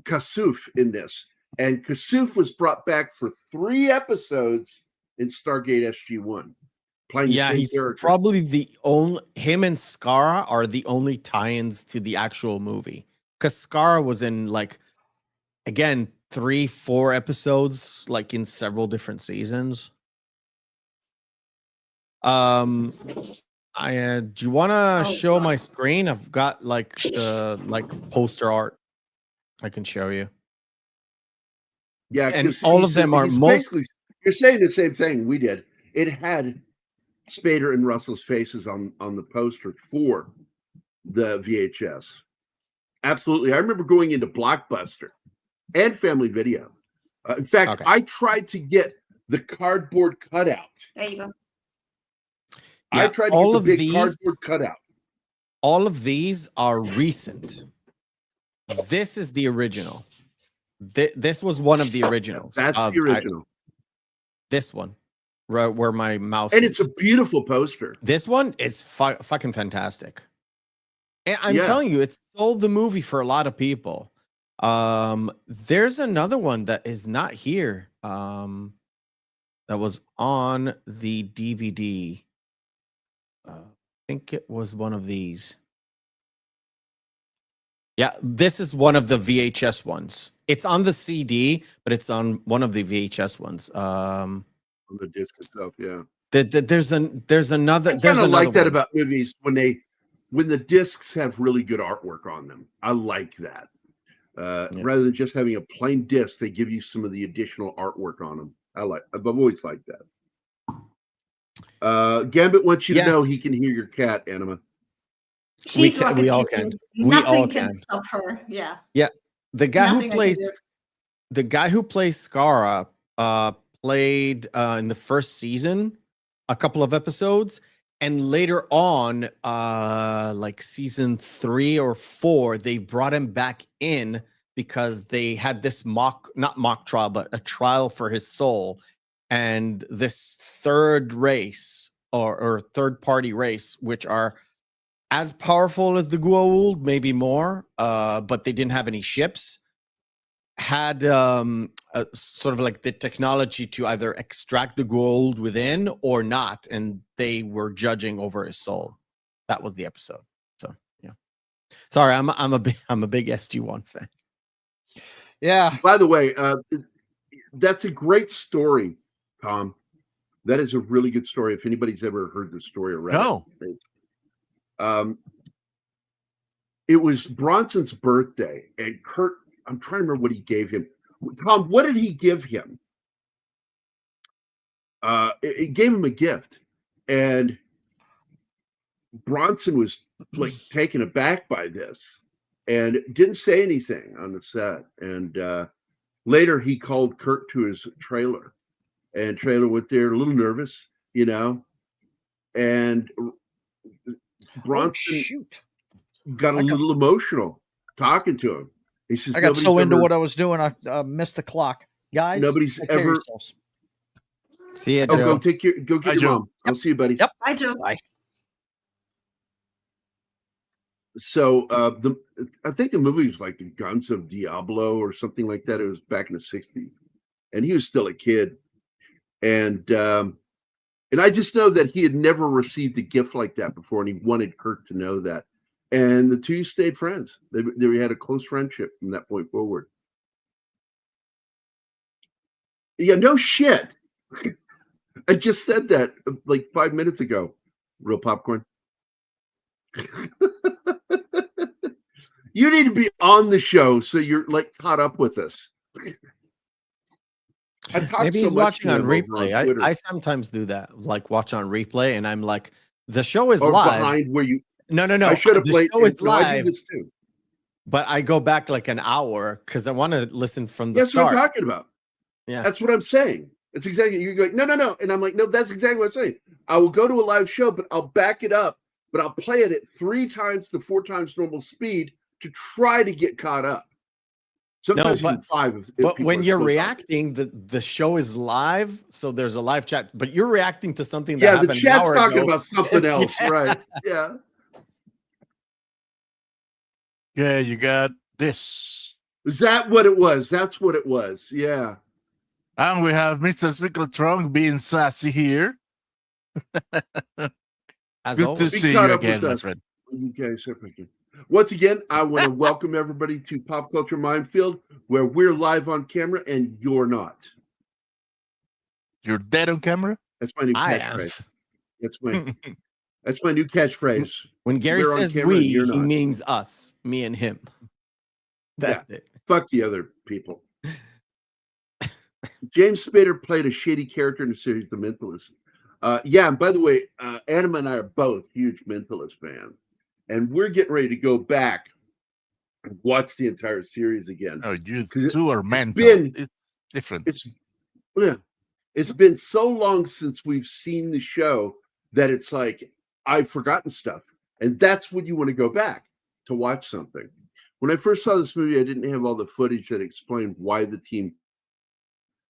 Kasuf in this. And Kasuf was brought back for 3 episodes in Stargate SG-1. He's probably the only, him and Skara are the only tie-ins to the actual movie. Because Skara was in, again, 3-4 episodes, in several different seasons. Do you want to show my screen? I've got the poster art I can show you. Yeah, and all of them are basically, you're saying the same thing we did. It had Spader and Russell's faces on the poster for the VHS. Absolutely. I remember going into Blockbuster and Family Video In fact, Okay. I tried to get the cardboard cutout. There you go. I Yeah, tried to all get of the big these- cardboard cutout. All of these are recent. This is the original. This was one of the originals. That's the original. This one, right where my mouse And is. it's a beautiful poster. This one is fucking fantastic. And I'm Yeah. telling you, it sold the movie for a lot of people. There's another one that is not here. That was on the DVD. I think it was one of these. Yeah, this is one of the VHS ones. It's on the CD, but it's on one of the VHS ones. On the disc itself, yeah. There's another. I There's kind of another like that one. about movies when the discs have really good artwork on them. I like that. Rather than just having a plain disc, they give you some of the additional artwork on them. I've always liked that. Gambit wants you to know he can hear your cat, Anima. She's we all rocket can. chicken. We Nothing all can can. stop her. Yeah. Yeah, the guy Nothing I who can plays Skara played in the first season a couple of episodes, and later on, like season 3 or 4, they brought him back in because they had this not mock trial, but a trial for his soul, and this third race or third party race, which are as powerful as the Goa'uld, maybe more, but they didn't have any ships, had sort of like the technology to either extract the Goa'uld within or not, and they were judging over his soul. That was the episode. So yeah, sorry, I'm a big SG-1 fan. Yeah. By the way, that's a great story, Tom. That is a really good story. If anybody's ever heard the story or read it was Bronson's birthday, and Kurt, I'm trying to remember what he gave him. Tom, what did he give him? It gave him a gift, and Bronson was like taken aback by this and didn't say anything on the set. And later he called Kurt to his trailer, and trailer went there a little nervous, and Bronson got a little emotional talking to him. He says, I got so into what I was doing, I missed the clock. Guys, nobody's ever. See you, Joe. Joe. Go get your mom. I'll see you, buddy. Yep. Bye, Joe. Bye. So I think the movie was like the Guns of Diablo or something like that. It was back in the 60s, and he was still a kid. And I just know that he had never received a gift like that before, and he wanted Kurt to know that. And the two stayed friends. They had a close friendship from that point forward. Yeah, no shit. I just said that like 5 minutes ago. Real popcorn. You need to be on the show so you're like caught up with us. Maybe he's watching on replay. I sometimes do that, like watch on replay, and I'm like, the show is live. Behind where you? No. I should have played. The show is live. I do this too. But I go back like an hour because I want to listen from the start. That's what I'm talking about. Yeah, that's what I'm saying. It's exactly, you're going, no, and I'm like, no, that's exactly what I'm saying. I will go to a live show, but I'll back it up, but I'll play it at 3 times to 4 times normal speed to try to get caught up. Sometimes even 5. But when you're reacting, the show is live, so there's a live chat. But you're reacting to something that happened. The chat's talking ago. about something else, right? Yeah. Yeah, you got this. Is that what it was? That's what it was. Yeah. And we have Mr. Strickletron being sassy here. Good to see you again, my friend. You guys are freaking. Once again, I want to welcome everybody to Pop Culture Minefield, where we're live on camera and you're not. You're dead on camera? That's my new catchphrase. That's my new catchphrase. When Gerry says we, he means us, me and him. That's it. Fuck the other people. James Spader played a shady character in the series The Mentalist. And by the way, Anima and I are both huge Mentalist fans. And we're getting ready to go back and watch the entire series again. Oh, you two are mental. different. It's been so long since we've seen the show that it's like I've forgotten stuff, and that's when you want to go back to watch something. When I first saw this movie, I didn't have all the footage that explained why the team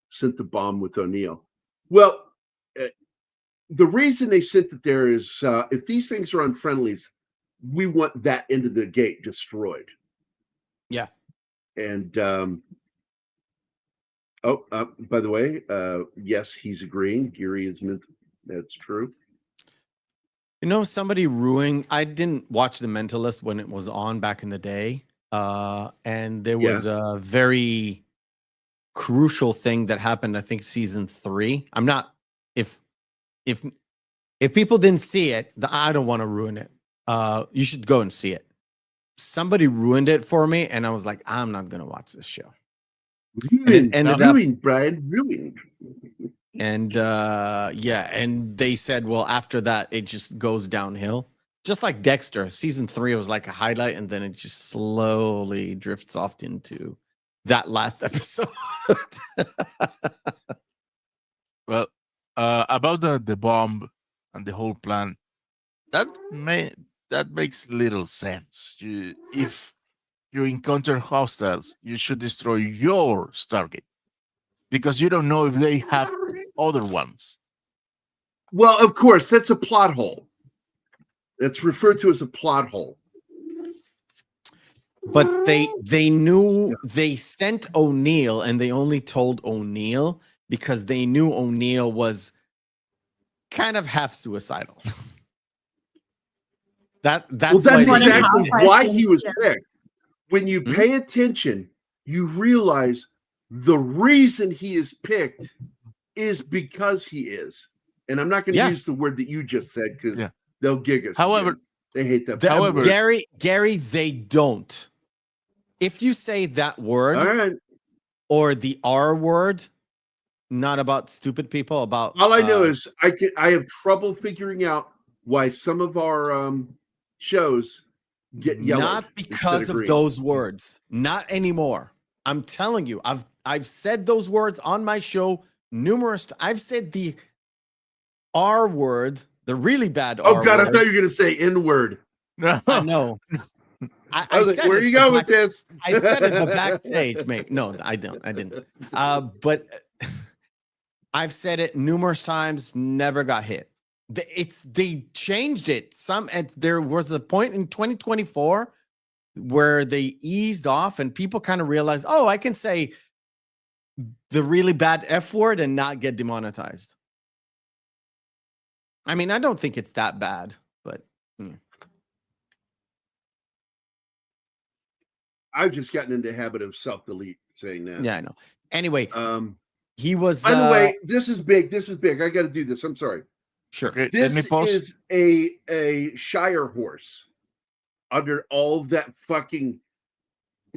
sent the bomb with O'Neill. Well, the reason they sent it there is if these things are unfriendlies, we want that end of the gate destroyed. Yeah. And by the way, yes, he's agreeing. Gerry is meant. That's true. You know, somebody ruined. I didn't watch The Mentalist when it was on back in the day, and there was a very crucial thing that happened. I think season 3. I'm not if people didn't see it, I don't want to ruin it. You should go and see it. Somebody ruined it for me, and I was like, I'm not gonna watch this show. Ruined, Brian, ruined. And and they said, well, after that, it just goes downhill. Just like Dexter, season 3 was like a highlight, and then it just slowly drifts off into that last episode. Well, about the bomb and the whole plan, that makes little sense. If you encounter hostiles, you should destroy your Stargate, because you don't know if they have other ones. Well, of course, that's a plot hole. That's referred to as a plot hole. But they knew, they sent O'Neill, and they only told O'Neill because they knew O'Neill was kind of half suicidal. That's exactly why he was picked. When you pay attention, you realize the reason he is picked is because he is. And I'm not going to use the word that you just said because they'll gig us. However, they hate that. However, Gerry, they don't. If you say that word or the R word, not about stupid people, about all I know is I have trouble figuring out why some of our shows get yellowed. Not because of those words. Not anymore. I'm telling you, I've said those words on my show numerous times. I've said the R word, the really bad R word. Oh God, I thought you were gonna say N word. No. I know. I was like, where you go with this? I said it in the backstage, mate. No, I didn't. But I've said it numerous times, never got hit. They changed it. There was a point in 2024 where they eased off and people kind of realized, oh, I can say the really bad F word and not get demonetized. I mean, I don't think it's that bad, but I've just gotten into the habit of self-delete saying that. Yeah, I know. Anyway, he was. By the way, this is big. This is big. I got to do this. I'm sorry. Sure. Okay, this is a Shire horse under all that fucking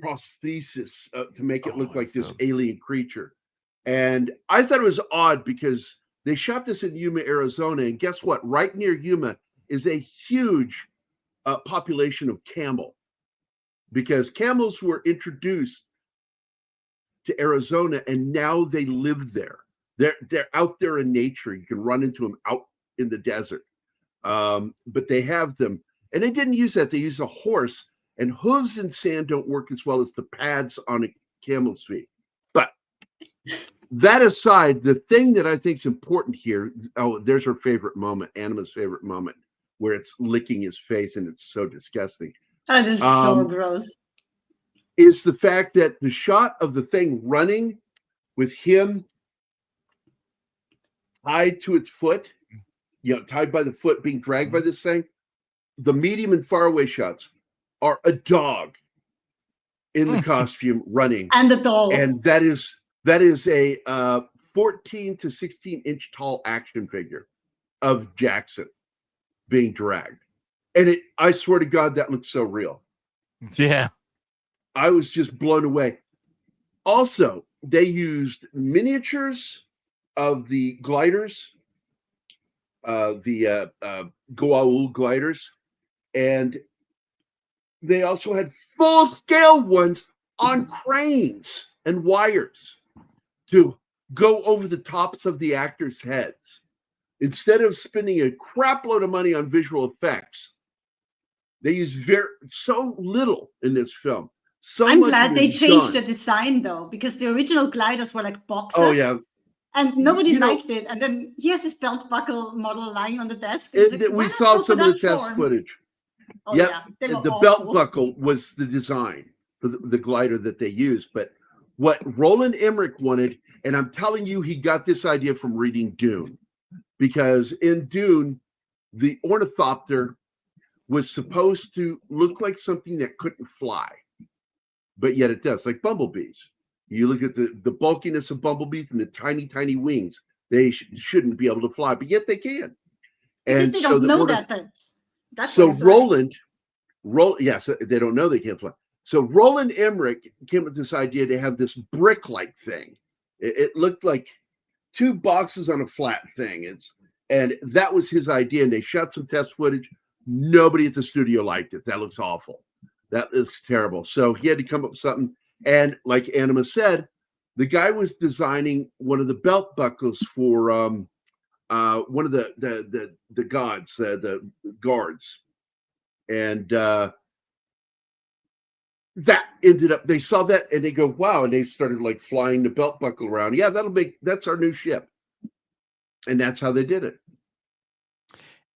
prosthesis to make it look like this alien creature. And I thought it was odd because they shot this in Yuma, Arizona. And guess what? Right near Yuma is a huge population of camel, because camels were introduced to Arizona and now they live there. They're out there in nature. You can run into them out in the desert. But they have them. And they didn't use that. They use a horse, and hooves in sand don't work as well as the pads on a camel's feet. But that aside, the thing that I think is important here, there's her favorite moment, Anima's favorite moment, where it's licking his face and it's so disgusting. That is so gross. Is the fact that the shot of the thing running with him tied to its foot, tied by the foot, being dragged by this thing, the medium and faraway shots are a dog in the costume running. And the doll. And that is a 14 to 16 inch tall action figure of Jackson being dragged. And I swear to God, that looks so real. Yeah. I was just blown away. Also, they used miniatures of the gliders, the Goa'uld gliders, and they also had full-scale ones on cranes and wires. to go over the tops of the actors' heads. Instead of spending a crap load of money on visual effects, they use so little in this film. I'm glad they changed the design though, because the original gliders were like boxes. Oh yeah. And nobody liked it. And then he has this belt buckle model lying on the desk. We saw some of the test footage. Oh, yeah. The belt buckle was the design for the glider that they used. But what Roland Emmerich wanted, and I'm telling you, he got this idea from reading Dune. Because in Dune, the ornithopter was supposed to look like something that couldn't fly. But yet it does, like bumblebees. You look at the bulkiness of bumblebees and the tiny, tiny wings. They shouldn't be able to fly, but yet they can. And they don't know that. So yes, they don't know they can't fly. So Roland Emmerich came with this idea to have this brick-like thing. It looked like 2 boxes on a flat thing. And that was his idea. And they shot some test footage. Nobody at the studio liked it. That looks awful. That looks terrible. So he had to come up with something. And like Anima said, the guy was designing one of the belt buckles for one of the gods, the guards. And that ended up, they saw that and they go, wow. And they started like flying the belt buckle around. Yeah, that's our new ship. And that's how they did it.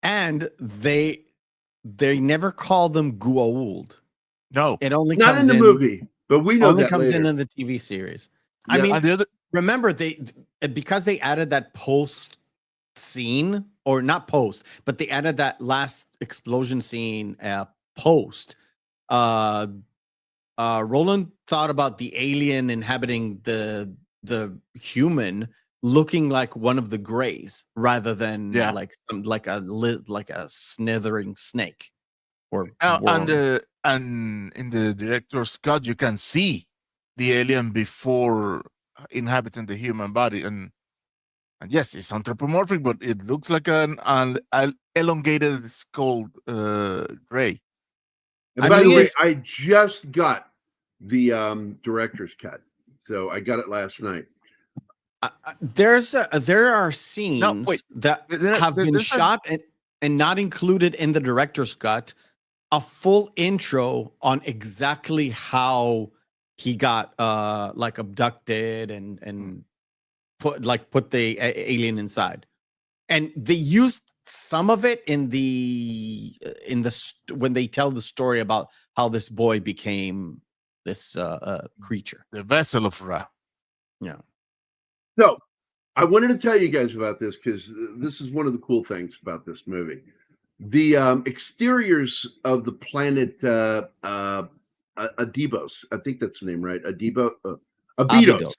And they never call them Goa'uld. No, it only not comes in the movie, but we know only that comes later. in the TV series. Yeah. I mean, remember because they added that post scene, or not post, but they added that last explosion scene post. Roland thought about the alien inhabiting the human looking like one of the Greys rather than like a slithering snake or and in the director's cut you can see the alien before inhabiting the human body, and yes, it's anthropomorphic, but it looks like an elongated skull Grey. And by the way, I just got the director's cut, so I got it last night. There are scenes that have been shot and not included in the director's cut. A full intro on exactly how he got like abducted and put the alien inside, and they used some of it in the when they tell the story about how this boy became this creature, the vessel of Ra. Yeah. So I wanted to tell you guys about this because this is one of the cool things about this movie. The exteriors of the planet Adibos, I think that's the name, right? Abydos.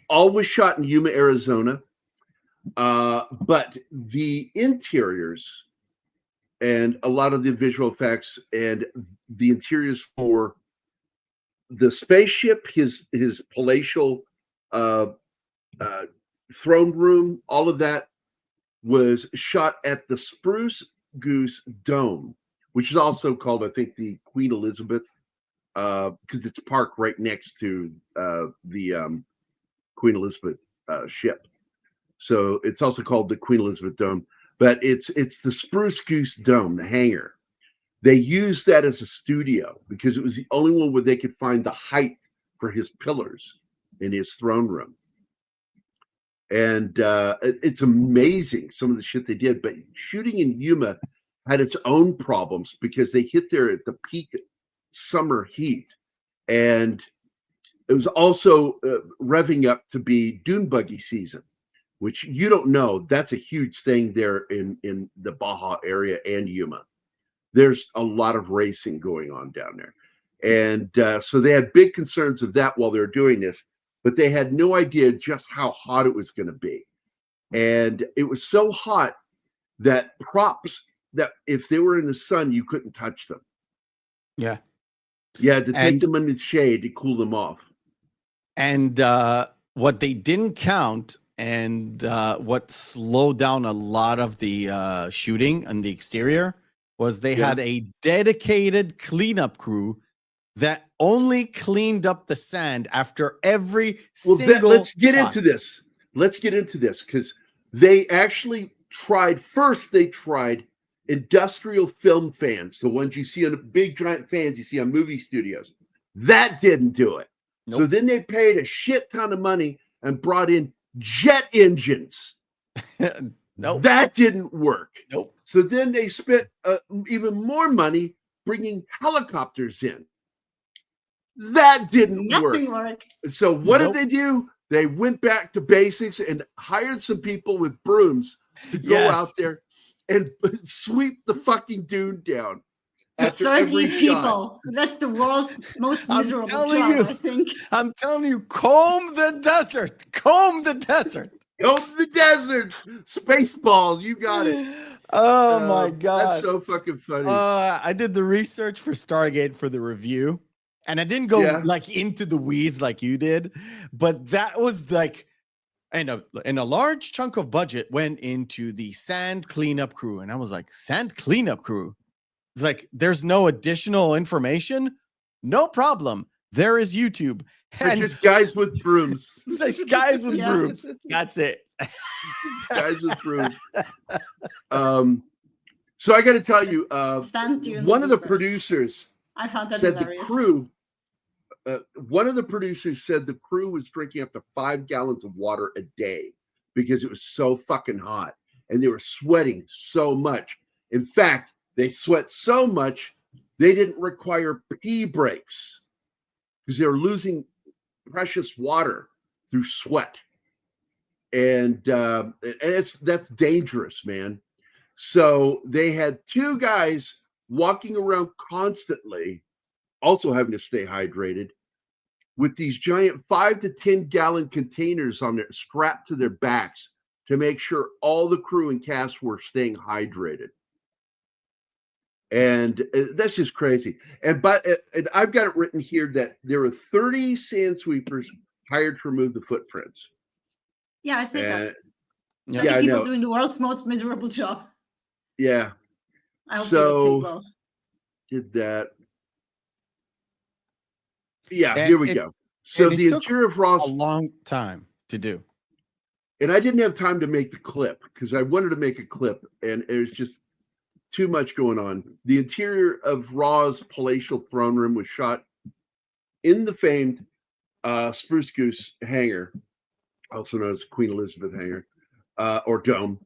Was shot in Yuma, Arizona. But the interiors and a lot of the visual effects and the interiors for the spaceship, his palatial throne room, all of that was shot at the Spruce Goose Dome, which is also called, I think, the Queen Elizabeth, because it's parked right next to the Queen Elizabeth ship. So it's also called the Queen Elizabeth Dome, but it's the Spruce Goose Dome, the hangar. They used that as a studio because it was the only one where they could find the height for his pillars in his throne room. And it's amazing some of the shit they did, but shooting in Yuma had its own problems because they hit there at the peak summer heat, and it was also revving up to be dune buggy season, which you don't know. That's a huge thing there in the Baja area and Yuma. There's a lot of racing going on down there, and so they had big concerns of that while they were doing this. But they had no idea just how hot it was going to be. And it was so hot that props, that if they were in the sun, you couldn't touch them. Yeah. You had to take them in the shade to cool them off. And what they didn't count, and what slowed down a lot of the shooting on the exterior, was they had a dedicated cleanup crew that only cleaned up the sand after every single let's get shot. into this. Let's get into this because they actually tried. First, they tried industrial film fans, the ones you see on big giant fans you see on movie studios. That didn't do it. Nope. So then they paid a shit ton of money and brought in jet engines. Nope. That didn't work. Nope. So then they spent even more money bringing helicopters in. That didn't Nothing work. worked. So what Nope. did they do? They went back to basics and hired some people with brooms to go Yes. out there and sweep the fucking dune down after 30 every people. shot. That's the world's most I'm miserable telling job, you. I think. I'm telling you, comb the desert. Comb the desert. Go to the desert. Spaceballs. You got it. Oh my God. That's so fucking funny. I did the research for Stargate for the review, and I didn't go like into the weeds like you did, but that was like, and a large chunk of budget went into the sand cleanup crew, and I was like, sand cleanup crew? It's like, there's no additional information? No problem. There is YouTube. They're just guys with brooms. It's like guys with Yeah. brooms. That's it. Guys with brooms. So I got to tell you, Sand dunes one of the was gross. producers I found that said hilarious. the crew. One of the producers said the crew was drinking up to 5 gallons of water a day because it was so fucking hot, and they were sweating so much. In fact, they sweat so much they didn't require pee breaks because they were losing precious water through sweat, and that's dangerous, man. So they had 2 guys walking around constantly, also having to stay hydrated, with these giant 5 to 10 gallon containers on their strapped to their backs to make sure all the crew and cast were staying hydrated. And that's just crazy. And I've got it written here that there were 30 sand sweepers hired to remove the footprints. Yeah, I see that. Yeah, 30 I people know. doing the world's most miserable job. Yeah. I hope So- they get paid well. Did that. Yeah, And here we go. So and it the took interior of Ross, A long time to do. and I didn't have time to make the clip because I wanted to make a clip, and it was just too much going on. The interior of Ra's palatial throne room was shot in the famed Spruce Goose hangar, also known as Queen Elizabeth hangar, or dome.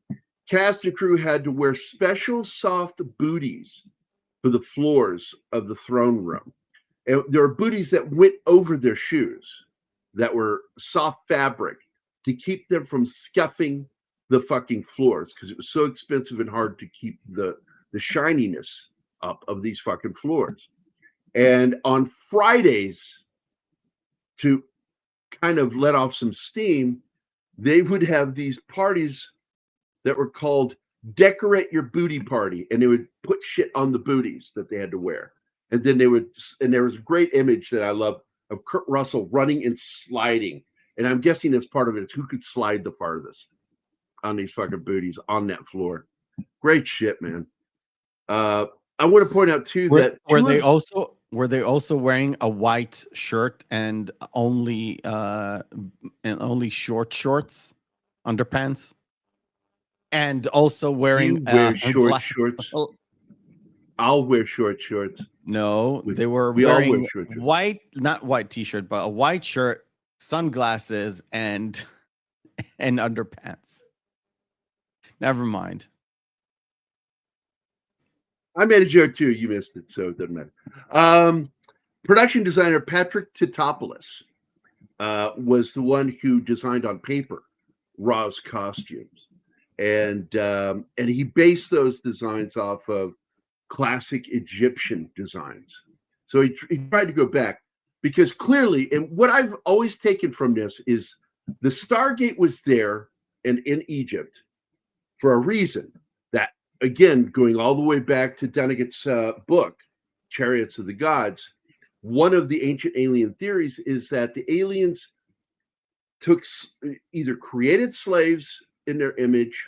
Cast and crew had to wear special soft booties for the floors of the throne room. And there were booties that went over their shoes that were soft fabric to keep them from scuffing the fucking floors because it was so expensive and hard to keep the shininess up of these fucking floors. And on Fridays, to kind of let off some steam, they would have these parties that were called Decorate Your Booty Party, and they would put shit on the booties that they had to wear. And then there was a great image that I love of Kurt Russell running and sliding. And I'm guessing that's part of it is who could slide the farthest on these fucking booties on that floor. Great shit, man. I want to point out too that were they also wearing a white shirt and only short shorts, underpants, and also wearing you wear short shorts? I'll wear short shorts. No, they were we all wear wearing short shorts. white, not white t-shirt, but a white shirt, sunglasses, and underpants. Never mind. I made a joke too. You missed it, so it doesn't matter. Production designer Patrick Titopoulos was the one who designed on paper Ra's costumes, and he based those designs off of classic Egyptian designs. So he tried to go back because clearly, and what I've always taken from this is the Stargate was there and in Egypt for a reason. That, again, going all the way back to Dunnigut's book, Chariots of the Gods, one of the ancient alien theories is that the aliens either created slaves in their image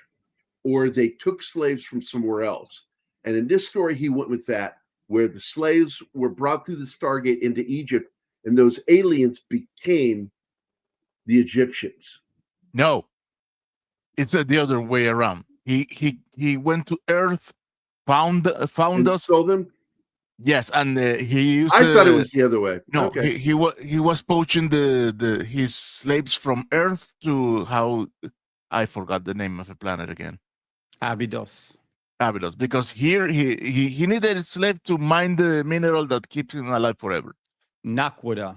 or they took slaves from somewhere else. And in this story, he went with that, where the slaves were brought through the Stargate into Egypt, and those aliens became the Egyptians. No, it's the other way around. He went to Earth, found And us. stole them? Yes, and he used. I thought it was the other way. No, okay. he was poaching his slaves from Earth to how I forgot the name of the planet again. Abydos. Abydos, because here he needed a slave to mine the mineral that keeps him alive forever. Nakwada.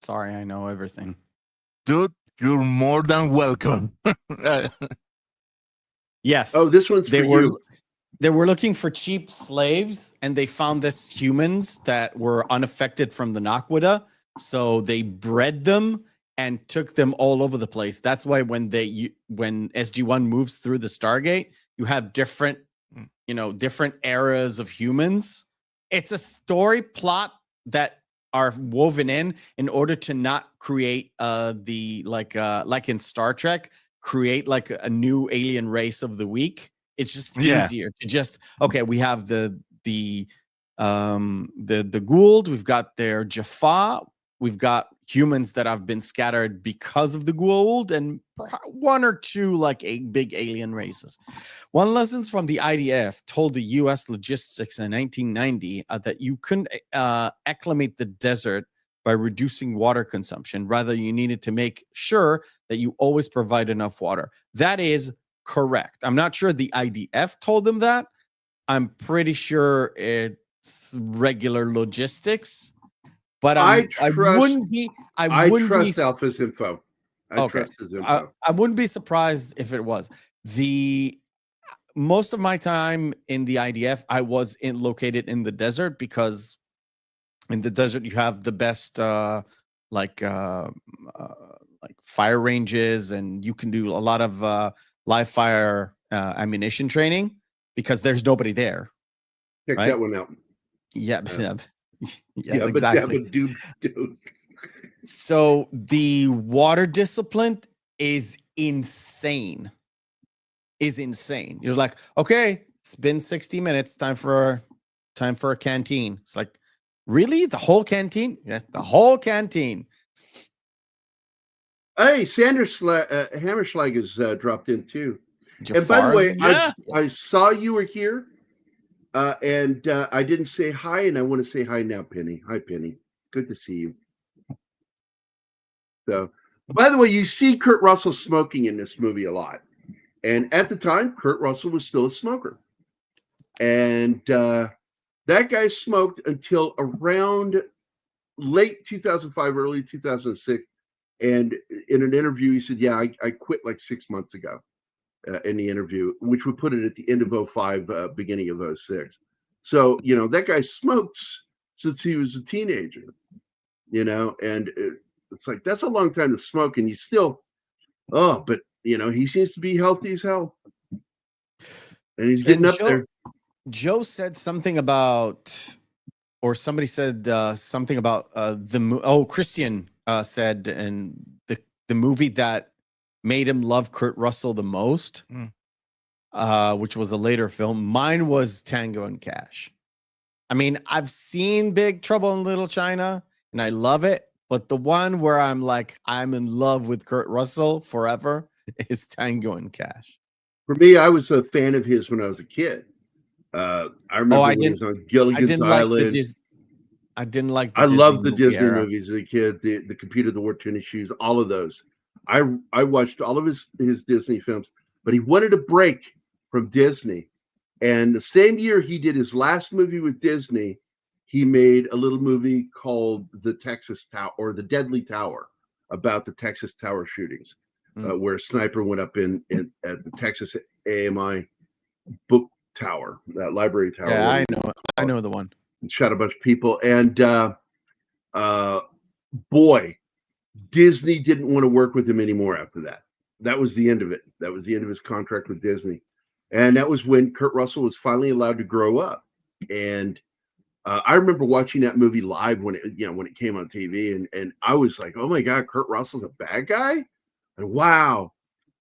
Sorry, I know everything. Dude, you're more than welcome. Yes. Oh, this one's for you. They were looking for cheap slaves, and they found this humans that were unaffected from the Nakwada. So they bred them and took them all over the place. That's why when SG-1 moves through the Stargate, you have different eras of humans. It's a story plot that are woven in order to not create like in Star Trek, create like a new alien race of the week. It's just easier to just, okay, we have the Goa'uld, we've got their Jaffa, we've got humans that have been scattered because of the Goa'uld, and one or two like big alien races. One lessons from the IDF told the U.S. logistics in 1990 that you couldn't acclimate the desert by reducing water consumption. Rather, you needed to make sure that you always provide enough water. That is correct. I'm not sure the IDF told them that. I'm pretty sure it's regular logistics. But I wouldn't be. I trust Alpha's info. Trust his info. I wouldn't be surprised if it was. Most of my time in the IDF, I was located in the desert, because in the desert you have the best like fire ranges, and you can do a lot of live fire ammunition training because there's nobody there. Check that one out. Yeah, yeah, exactly. But so the water discipline is insane. You're like, okay, it's been 60 minutes. Time for a canteen. It's like, really? The whole canteen? Yes, the whole canteen. Hey, Hammerschlag has dropped in too. Jafar's, and by the way, I saw you were here, and I didn't say hi, and I want to say hi now, Penny. Hi, Penny. Good to see you. So, by the way, you see Kurt Russell smoking in this movie a lot. And at the time, Kurt Russell was still a smoker. And that guy smoked until around late 2005, early 2006. And in an interview, he said, yeah, I quit like 6 months ago in the interview, which would put it at the end of 2005, beginning of 2006. So, that guy smoked since he was a teenager, and it's like, that's a long time to smoke. And you still, but he seems to be healthy as hell. And he's getting up there. Joe said something about, or somebody said something about Christian said, and the movie that made him love Kurt Russell the most, which was a later film. Mine was Tango and Cash. I mean, I've seen Big Trouble in Little China, and I love it. But the one where I'm like, I'm in love with Kurt Russell forever is Tango and Cash. For me, I was a fan of his when I was a kid. I remember when he was on Gilligan's Island. I didn't like I loved the Disney movies as a kid. The Computer that Wore Tennis Shoes, all of those. I watched all of his Disney films, but he wanted a break from Disney. And the same year he did his last movie with Disney, he made a little movie called The Texas Tower, or The Deadly Tower, about the Texas Tower shootings, where a sniper went up at the Texas AMI book tower, that library tower. Yeah, I know the one. And shot a bunch of people. And boy, Disney didn't want to work with him anymore after that. That was the end of it. That was the end of his contract with Disney. And that was when Kurt Russell was finally allowed to grow up. And I remember watching that movie live when it came on TV, and I was like, oh my God, Kurt Russell's a bad guy? And wow.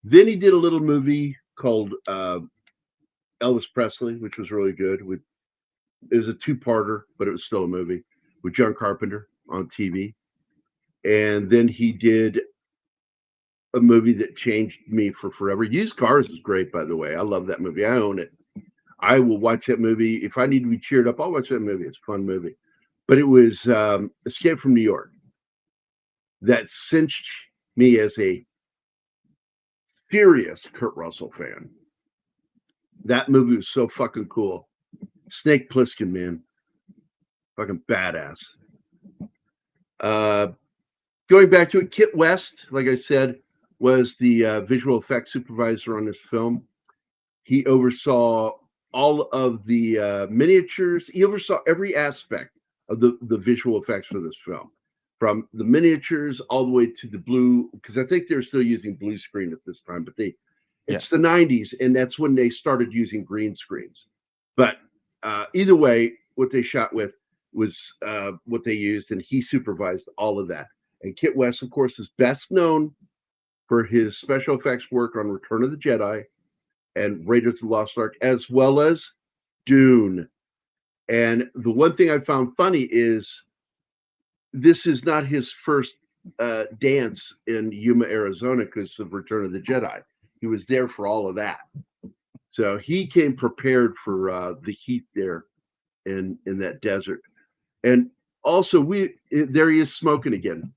Then he did a little movie called Elvis Presley, which was really good, with It was a two-parter, but it was still a movie with John Carpenter on TV. And then he did a movie that changed me for forever. Used Cars is great, by the way. I love that movie. I own it. I will watch that movie. If I need to be cheered up, I'll watch that movie. It's a fun movie. But it was Escape from New York that cinched me as a serious Kurt Russell fan. That movie was so fucking cool. Snake Plissken, man. Fucking badass. Going back to it, Kit West, like I said, was the visual effects supervisor on this film. He oversaw all of the miniatures. He oversaw every aspect of the visual effects for this film, from the miniatures all the way to the blue, because I think they're still using blue screen at this time, but it's the 90s, and that's when they started using green screens. But either way, what they shot with was what they used, and he supervised all of that. And Kit West, of course, is best known for his special effects work on Return of the Jedi and Raiders of the Lost Ark, as well as Dune. And the one thing I found funny is this is not his first dance in Yuma, Arizona, because of Return of the Jedi. He was there for all of that. So he came prepared for the heat there in that desert. And also, there he is smoking again.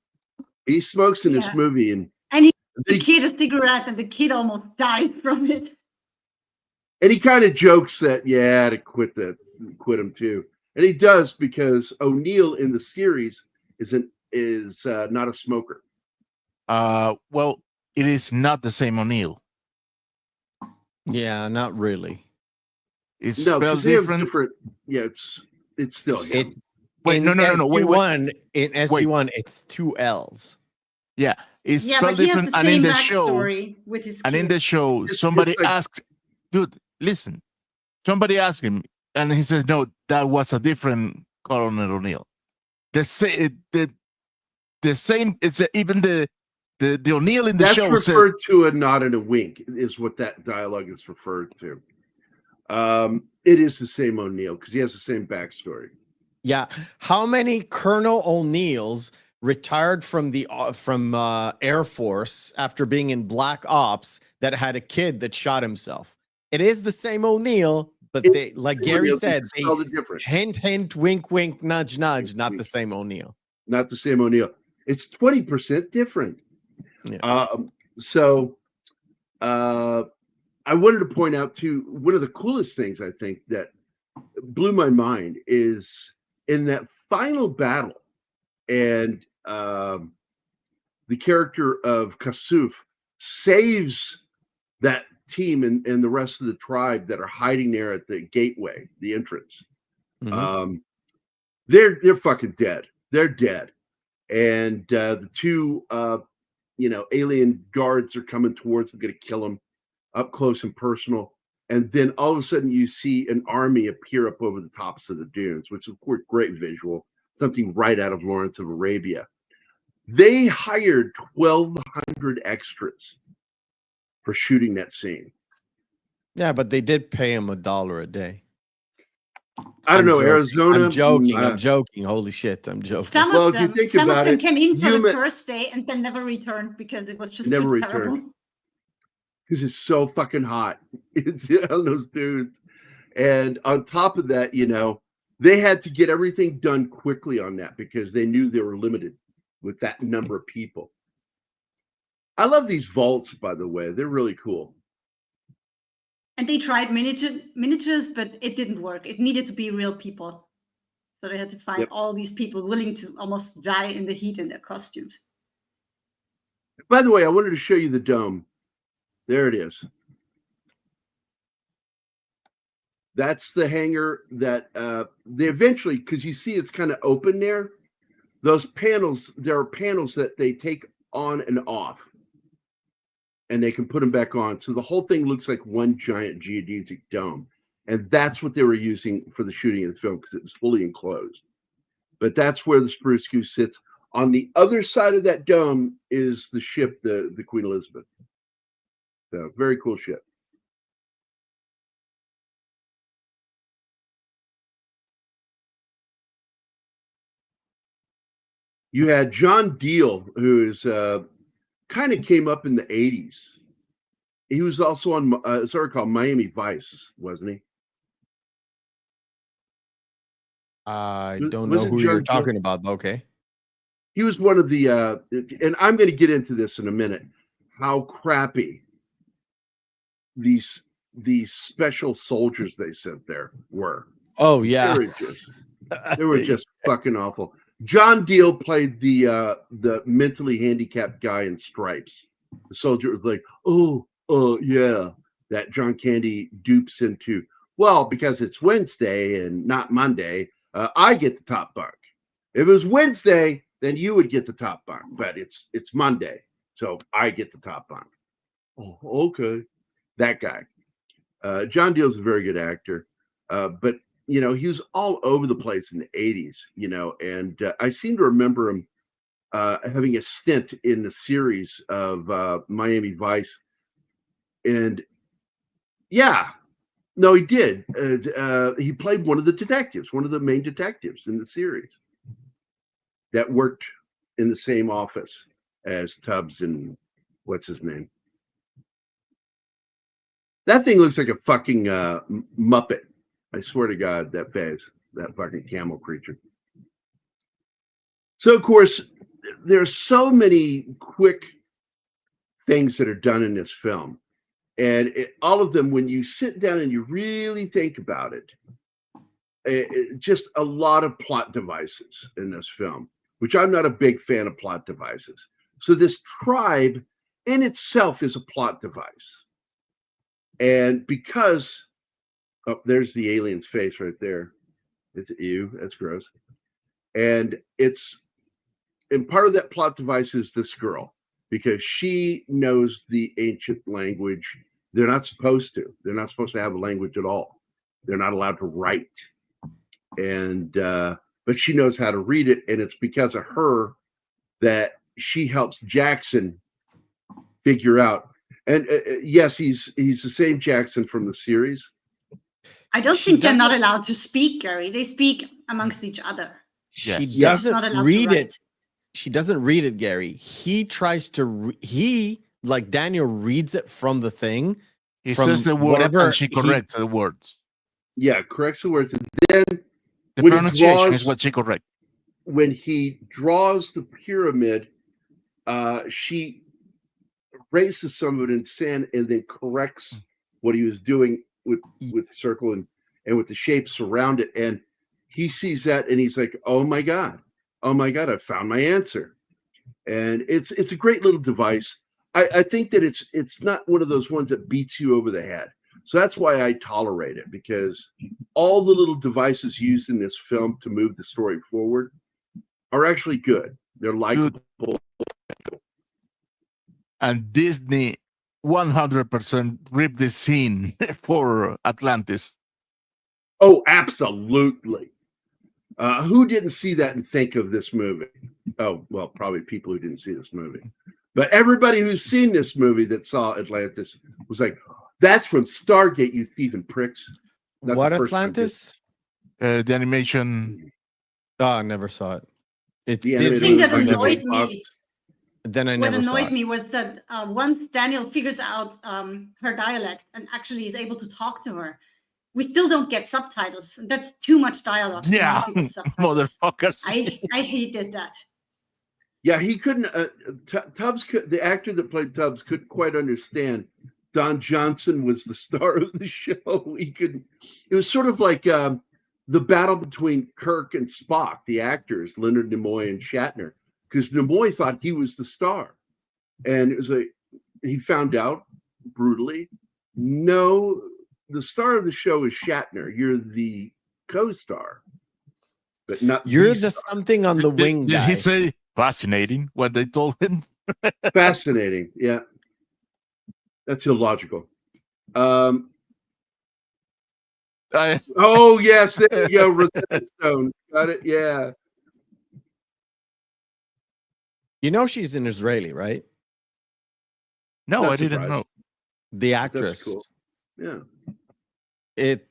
He smokes in this movie, and he kid a cigarette, and the kid almost dies from it. And he kind of jokes that, to quit him too, and he does, because O'Neill in the series is not a smoker. Well, it is not the same O'Neill. Yeah, not really. It's spelled different. Yeah, it's still him. Wait, no. Wait. In SG1, it's 2 L's. Yeah, it's spelled different. And in the show, somebody asked, dude, listen. Somebody asked him, and he says, no, that was a different Colonel O'Neill. The same. It's even the O'Neill in the show. That's referred to a nod and a wink, is what that dialogue is referred to. It is the same O'Neill because he has the same backstory. Yeah. How many Colonel O'Neills retired from the Air Force after being in Black Ops that had a kid that shot himself? It is the same O'Neill, but they, like Gerry said, they hint, wink, wink, nudge, nudge. Not the same O'Neill. Not the same O'Neill. It's 20% different. Yeah. I wanted to point out too, one of the coolest things I think that blew my mind is in that final battle, and the character of Kasuf saves that team and the rest of the tribe that are hiding there at the gateway, the entrance. Mm-hmm. They're fucking dead. They're dead. And the two alien guards are coming towards them, going to kill them up close and personal. And then all of a sudden you see an army appear up over the tops of the dunes, which is, of course, great visual, something right out of Lawrence of Arabia. They hired 1,200 extras for shooting that scene. Yeah, but they did pay him $1 a day. I don't know, Arizona. I'm joking. Holy shit, I'm joking. Some of them came in for the first day and then never returned because it was just so terrible. Because it's so fucking hot. It's on those dudes. And on top of that, they had to get everything done quickly on that because they knew they were limited with that number of people. I love these vaults, by the way. They're really cool. And they tried miniatures, but it didn't work. It needed to be real people. So they had to find all these people willing to almost die in the heat in their costumes. By the way, I wanted to show you the dome. There it is. That's the hangar that they eventually, because you see it's kind of open there. Those panels, there are panels that they take on and off. And they can put them back on. So the whole thing looks like one giant geodesic dome. And that's what they were using for the shooting of the film because it was fully enclosed. But that's where the Spruce Goose sits. On the other side of that dome is the ship, the Queen Elizabeth. So very cool ship. You had John Deal, who's kind of came up in the 80s. He was also on a story called Miami Vice, wasn't he? I Was- don't was know it who John you're Deal? talking about, but okay. He was one of the, and I'm going to get into this in a minute, how crappy these special soldiers they sent there were. Oh yeah. They were just fucking awful. John Deal played the mentally handicapped guy in Stripes. The soldier was like, oh yeah, that John Candy dupes into. Well, because it's Wednesday and not Monday, I get the top bunk. If it was Wednesday, then you would get the top bunk, but it's Monday, so I get the top bunk. Oh, okay, that guy. John Deal's a very good actor, but he was all over the place in the 80s, and I seem to remember him having a stint in the series of Miami Vice. And yeah, no, he did. He played one of the detectives, one of the main detectives in the series that worked in the same office as Tubbs and what's his name? That thing looks like a fucking Muppet. I swear to God, that face, that fucking camel creature. So, of course, there's so many quick things that are done in this film. And all of them, when you sit down and you really think about it, just a lot of plot devices in this film, which I'm not a big fan of plot devices. So this tribe in itself is a plot device. And because, there's the alien's face right there. It's ew, that's gross. And part of that plot device is this girl, because she knows the ancient language. They're not supposed to. They're not supposed to have a language at all. They're not allowed to write. And but she knows how to read it, and it's because of her that she helps Jackson figure out. And yes, he's the same Jackson from the series. I don't think they're not allowed to speak, Gerry. They speak amongst each other. She Yes. doesn't read it. She doesn't read it, Gerry. He tries to. Like Daniel reads it from the thing. He says the word and she corrects the words. Yeah, corrects the words, and then the pronunciation is what she corrects. When he draws the pyramid, she erases some of it in sand and then corrects what he was doing with the circle and with the shapes around it. And he sees that and he's like, oh my God, I found my answer. And it's a great little device. I think that it's not one of those ones that beats you over the head. So that's why I tolerate it, because all the little devices used in this film to move the story forward are actually good. They're likable. And Disney 100% ripped the scene for Atlantis. Oh, absolutely. Who didn't see that and think of this movie? Oh, well, probably people who didn't see this movie. But everybody who's seen this movie that saw Atlantis was like, that's from Stargate, you thieving pricks. That's what Atlantis? The animation. Oh, I never saw it. It's the thing that annoyed me. Then what annoyed me was that once Daniel figures out her dialect and actually is able to talk to her, we still don't get subtitles. That's too much dialogue. Yeah, motherfuckers. I hated that. Yeah, he couldn't. Tubbs, the actor that played Tubbs, couldn't quite understand. Don Johnson was the star of the show. He couldn't. It was sort of like the battle between Kirk and Spock, the actors, Leonard Nimoy and Shatner, because Nimoy thought he was the star, and it was like he found out brutally, no, the star of the show is Shatner. You're the co-star, but not. You're the something on the wing guy. Did he say fascinating what they told him? Fascinating, yeah. That's illogical. Oh yes, there you go. Rosetta Stone. Got it. Yeah. You know she's an Israeli, right? No, I didn't know. The actress. That's cool. Yeah. It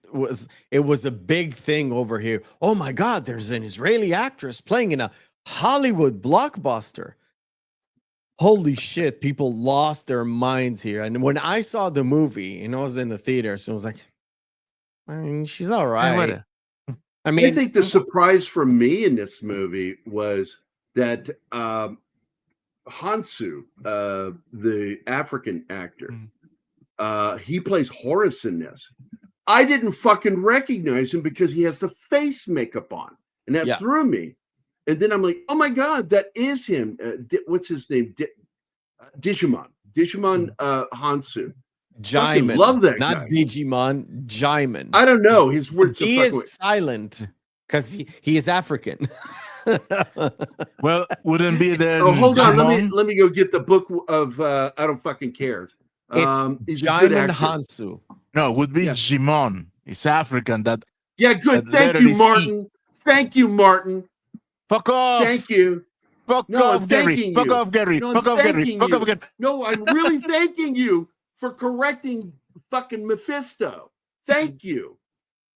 was a big thing over here. Oh my God, there's an Israeli actress playing in a Hollywood blockbuster. Holy shit, people lost their minds here. And when I saw the movie, and I was in the theater, so I was like, I mean, she's all right. I mean, I think the surprise for me in this movie was that Hansu, the African actor, he plays Horace in this. I didn't fucking recognize him because he has the face makeup on, and that threw me. And then I'm like, oh my God, that is him. What's his name? Digimon Hansu. Jaimin. Love that not guy. Digimon, Jaimin. I don't know. His words. He is silent because he is African. Well, wouldn't be there. Oh, hold on. Let me go get the book of I don't fucking care. It's Jaimin Hansu. No, it would be Jimon. It's African. Good. Thank you, Martin. Thank you, Martin. Fuck off. Thank you. Fuck off, Gerry. Fuck off, Gerry. Fuck off, Gerry. Fuck off, Gerry. No, I'm really thanking you for correcting fucking Mephisto. Thank you.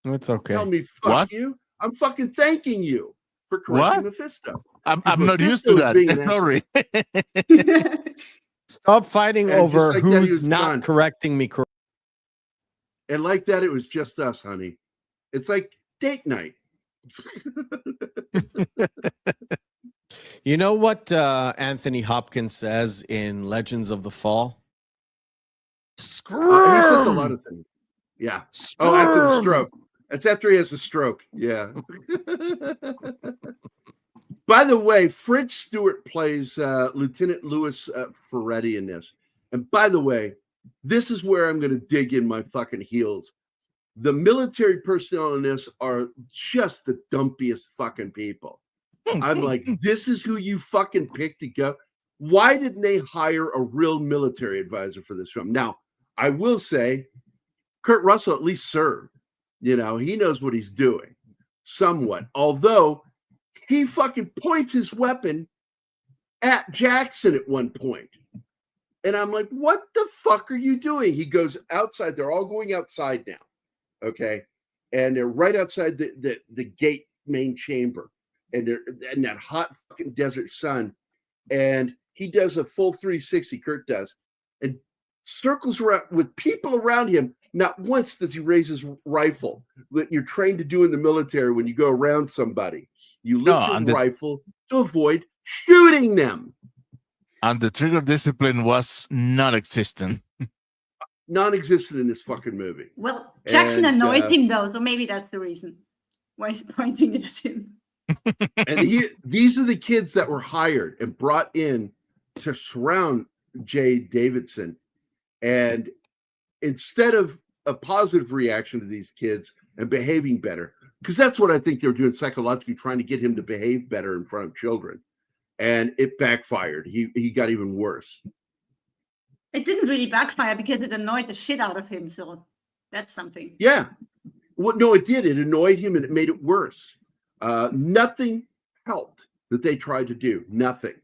It's okay. Tell me fuck you. I'm fucking thanking you for correcting Mephisto. I'm not used to that. Sorry. Stop fighting over who's not correcting me. And like that, it was just us, honey. It's like date night. You know what Anthony Hopkins says in Legends of the Fall? He says a lot of things. Yeah. Oh, after the stroke. That's after he has a stroke. Yeah. By the way, French Stewart plays Lieutenant Louis Ferretti in this. And by the way, this is where I'm going to dig in my fucking heels. The military personnel in this are just the dumpiest fucking people. I'm like, this is who you fucking picked to go. Why didn't they hire a real military advisor for this film? Now, I will say, Kurt Russell at least served. You know, he knows what he's doing somewhat. Although he fucking points his weapon at Jackson at one point. And I'm like, what the fuck are you doing? He goes outside. They're all going outside now. Okay. And they're right outside the gate main chamber. And they're in that hot fucking desert sun. And he does a full 360, Kurt does, and circles around with people around him. Not once does he raise his rifle that you're trained to do in the military when you go around somebody. You lift your rifle to avoid shooting them. And the trigger discipline was non-existent. Non-existent in this fucking movie. Well, Jackson annoyed him though, so maybe that's the reason why he's pointing it at him. And these are the kids that were hired and brought in to surround Jaye Davidson. And instead of a positive reaction to these kids and behaving better, because that's what I think they're doing psychologically, trying to get him to behave better in front of children. And it backfired. He got even worse. It didn't really backfire because it annoyed the shit out of him. So that's something. Yeah. Well, no, it did. It annoyed him and it made it worse. Nothing helped that they tried to do. Nothing.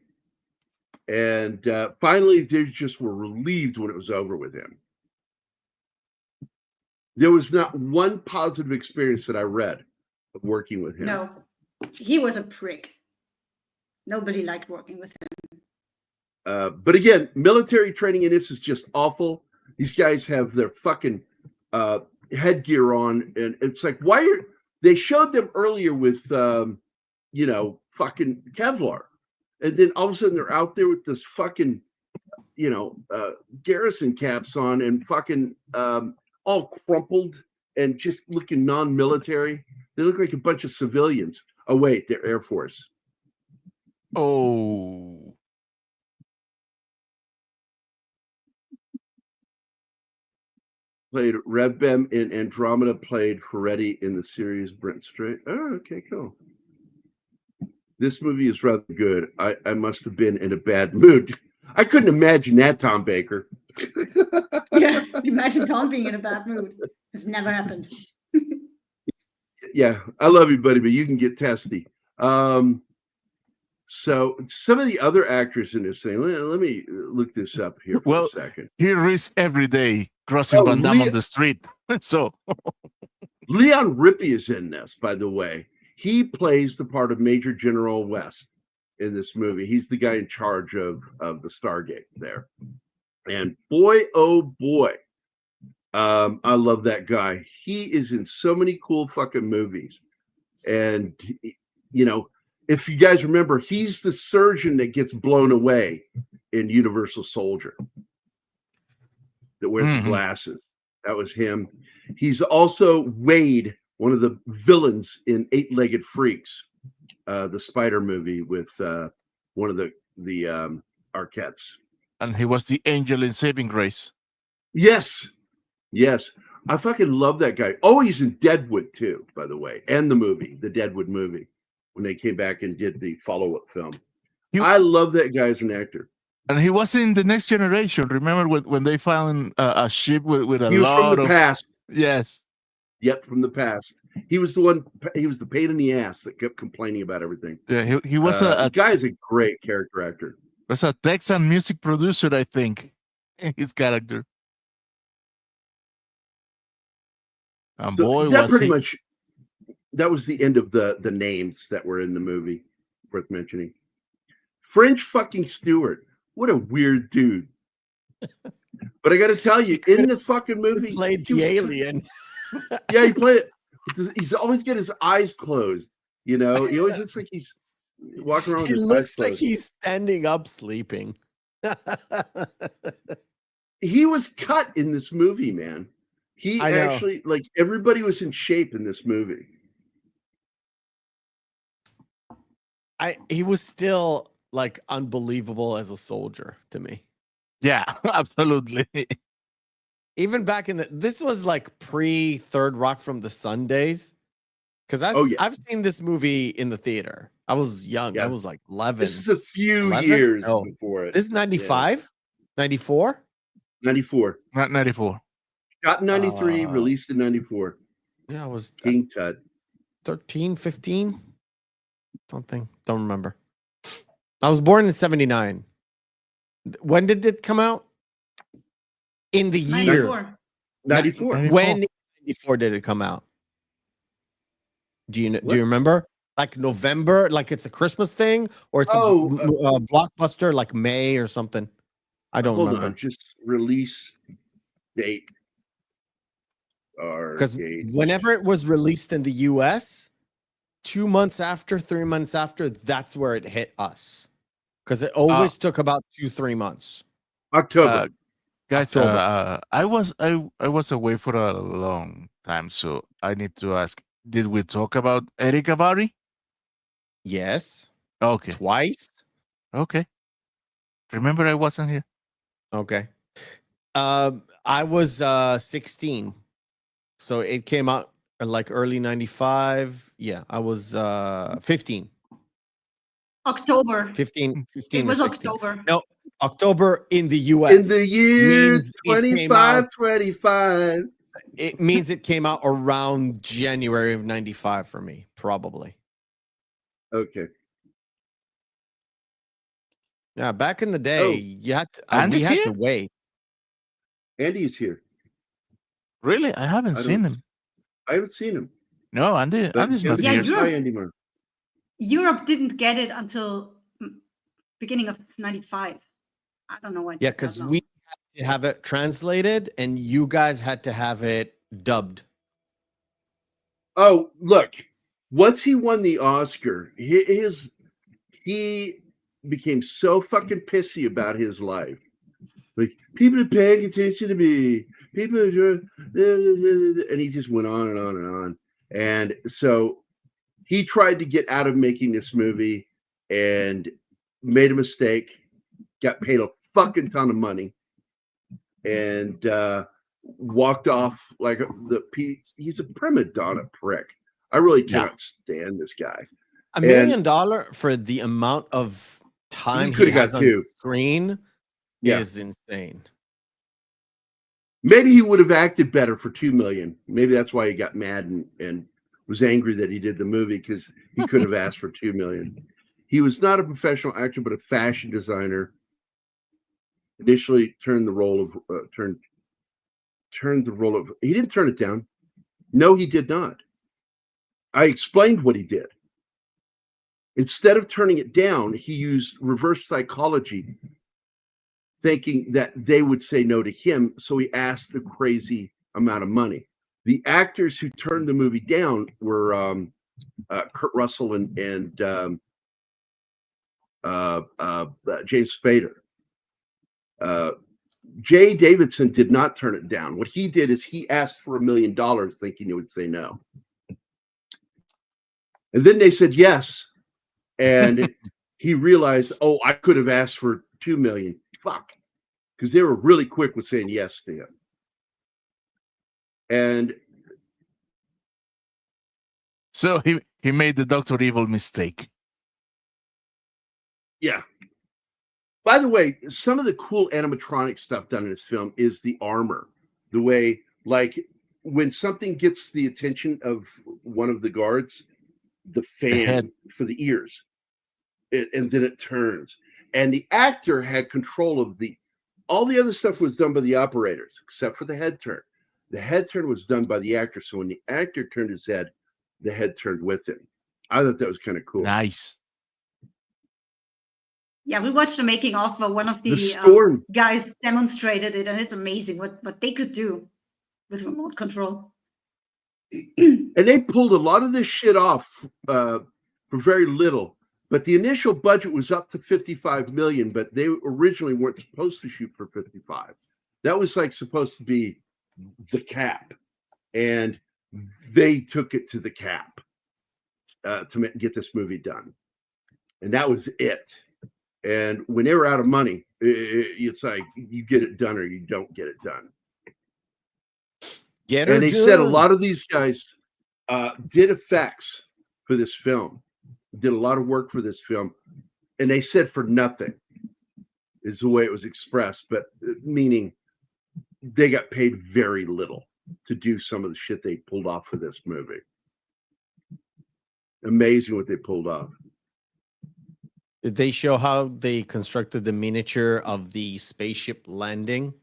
And finally, they just were relieved when it was over with him. There was not one positive experience that I read of working with him. No, he was a prick. Nobody liked working with him. But again, military training in this is just awful. These guys have their fucking headgear on, and it's like, why are they showed them earlier with fucking Kevlar, and then all of a sudden they're out there with this fucking garrison caps on and fucking all crumpled and just looking non-military. They look like a bunch of civilians. Oh wait, they're Air Force. Oh. Played Revbem in Andromeda, played Ferretti in the series Brent Strait. Oh, okay, cool. This movie is rather good. I must have been in a bad mood. I couldn't imagine that, Tom Baker. Yeah, imagine Tom being in a bad mood. It's never happened. Yeah, I love you, buddy, but you can get testy. So some of the other actors in this thing, let me look this up here for a second. He risks every day crossing Van Damme on the street. So Leon Rippey is in this, by the way. He plays the part of Major General West. in this movie. He's the guy in charge of the Stargate there. And boy, oh boy, I love that guy. He is in so many cool fucking movies. And, you know, if you guys remember, he's the surgeon that gets blown away in Universal Soldier that wears the glasses. That was him. He's also Wade, one of the villains in Eight-Legged Freaks, the Spider movie with one of the Arquettes. And he was the angel in Saving Grace. Yes. Yes. I fucking love that guy. Oh, he's in Deadwood too, by the way, and the Deadwood movie, when they came back and did the follow-up film. I love that guy as an actor. And he was in The Next Generation. Remember when they found a ship with a He was lot from the of past. Yes. Yep, from the past. He was the one. He was the pain in the ass that kept complaining about everything. Yeah, he was the guy is a great character actor. Was a Texan music producer, I think. His character. And So boy, that was pretty he... much. That was the end of the names that were in the movie. Worth mentioning. French fucking Stewart. What a weird dude. But I got to tell you, in the fucking movie, he played the alien. Yeah, he played it. He's always got his eyes closed. You know, he always looks like he's walking around with his eyes closed. He looks like he's standing up sleeping. He was cut in this movie, man. He actually, like, everybody was in shape in this movie. He was still like unbelievable as a soldier to me. Yeah, absolutely. Even back in this was like pre Third Rock from the Sun days. Because I've seen this movie in the theater. I was young. Yeah. I was like 11. This is a few 11? Years before it. This is 95? 94? 94. Not 94. Shot in 93, released in 94. Yeah, I was King Tut. 13, 15? Something. Don't remember. I was born in 79. When did it come out? In the year. 94. When in 94 did it come out? Do you remember? Like November, like it's a Christmas thing, or it's a blockbuster like May or something? I don't remember. Just release date. Because whenever it was released in the US, 2 months after, 3 months after, that's where it hit us. Because it always took about 2-3 months. October. Guys, I was away for a long time, so I need to ask, did we talk about Erika Bari? Yes. Okay. Twice? Okay. Remember, I wasn't here. Okay. I was 16. So it came out like early 95. Yeah, I was 15. October. 15 it was 16. October. No, October in the US. In the year 2525. It means it came out around January of 95 for me, probably. Okay. Yeah, back in the day, you had to, we had to wait. Andy is here. Really? I haven't seen him. I haven't seen him. No, Andy's not here. Europe didn't get it until beginning of 95. I don't know why. Yeah, because we had to have it translated and you guys had to have it dubbed. Oh, look. Once he won the Oscar, he became so fucking pissy about his life. Like, people are paying attention to me. People are, and he just went on and on and on. And so he tried to get out of making this movie and made a mistake, got paid a fucking ton of money, and walked off like he's a prima donna prick. I really cannot stand this guy. $1 million for the amount of time he has on screen is insane. Maybe he would have acted better for $2 million. Maybe that's why he got mad and was angry that he did the movie, because he could have asked for $2 million. He was not a professional actor, but a fashion designer. Initially turned the role of he didn't turn it down. No, he did not. I explained what he did. Instead of turning it down, he used reverse psychology, thinking that they would say no to him. So he asked a crazy amount of money. The actors who turned the movie down were Kurt Russell and James Spader. Jaye Davidson did not turn it down. What he did is he asked for $1 million, thinking they would say no. And then they said yes. And he realized, oh, I could have asked for $2 million. Fuck. Because they were really quick with saying yes to him. And so he made the Dr. Evil mistake. Yeah. By the way, some of the cool animatronic stuff done in this film is the armor. The way, like, when something gets the attention of one of the guards, the fan for the ears, and then it turns. And the actor had control of all the other stuff was done by the operators, except for the head turn. The head turn was done by the actor. So when the actor turned his head, the head turned with him. I thought that was kind of cool. Nice. Yeah, we watched the making of one of the guys demonstrated it, and it's amazing what they could do with remote control. And they pulled a lot of this shit off for very little. But the initial budget was up to $55 million, but they originally weren't supposed to shoot for 55. That was like supposed to be the cap, and they took it to the cap to get this movie done, and that was it. And when they were out of money, it's like you get it done or you don't get it done. And they said a lot of these guys did effects for this film, did a lot of work for this film, and they said for nothing is the way it was expressed, but meaning they got paid very little to do some of the shit they pulled off for this movie. Amazing what they pulled off. Did they show how they constructed the miniature of the spaceship landing?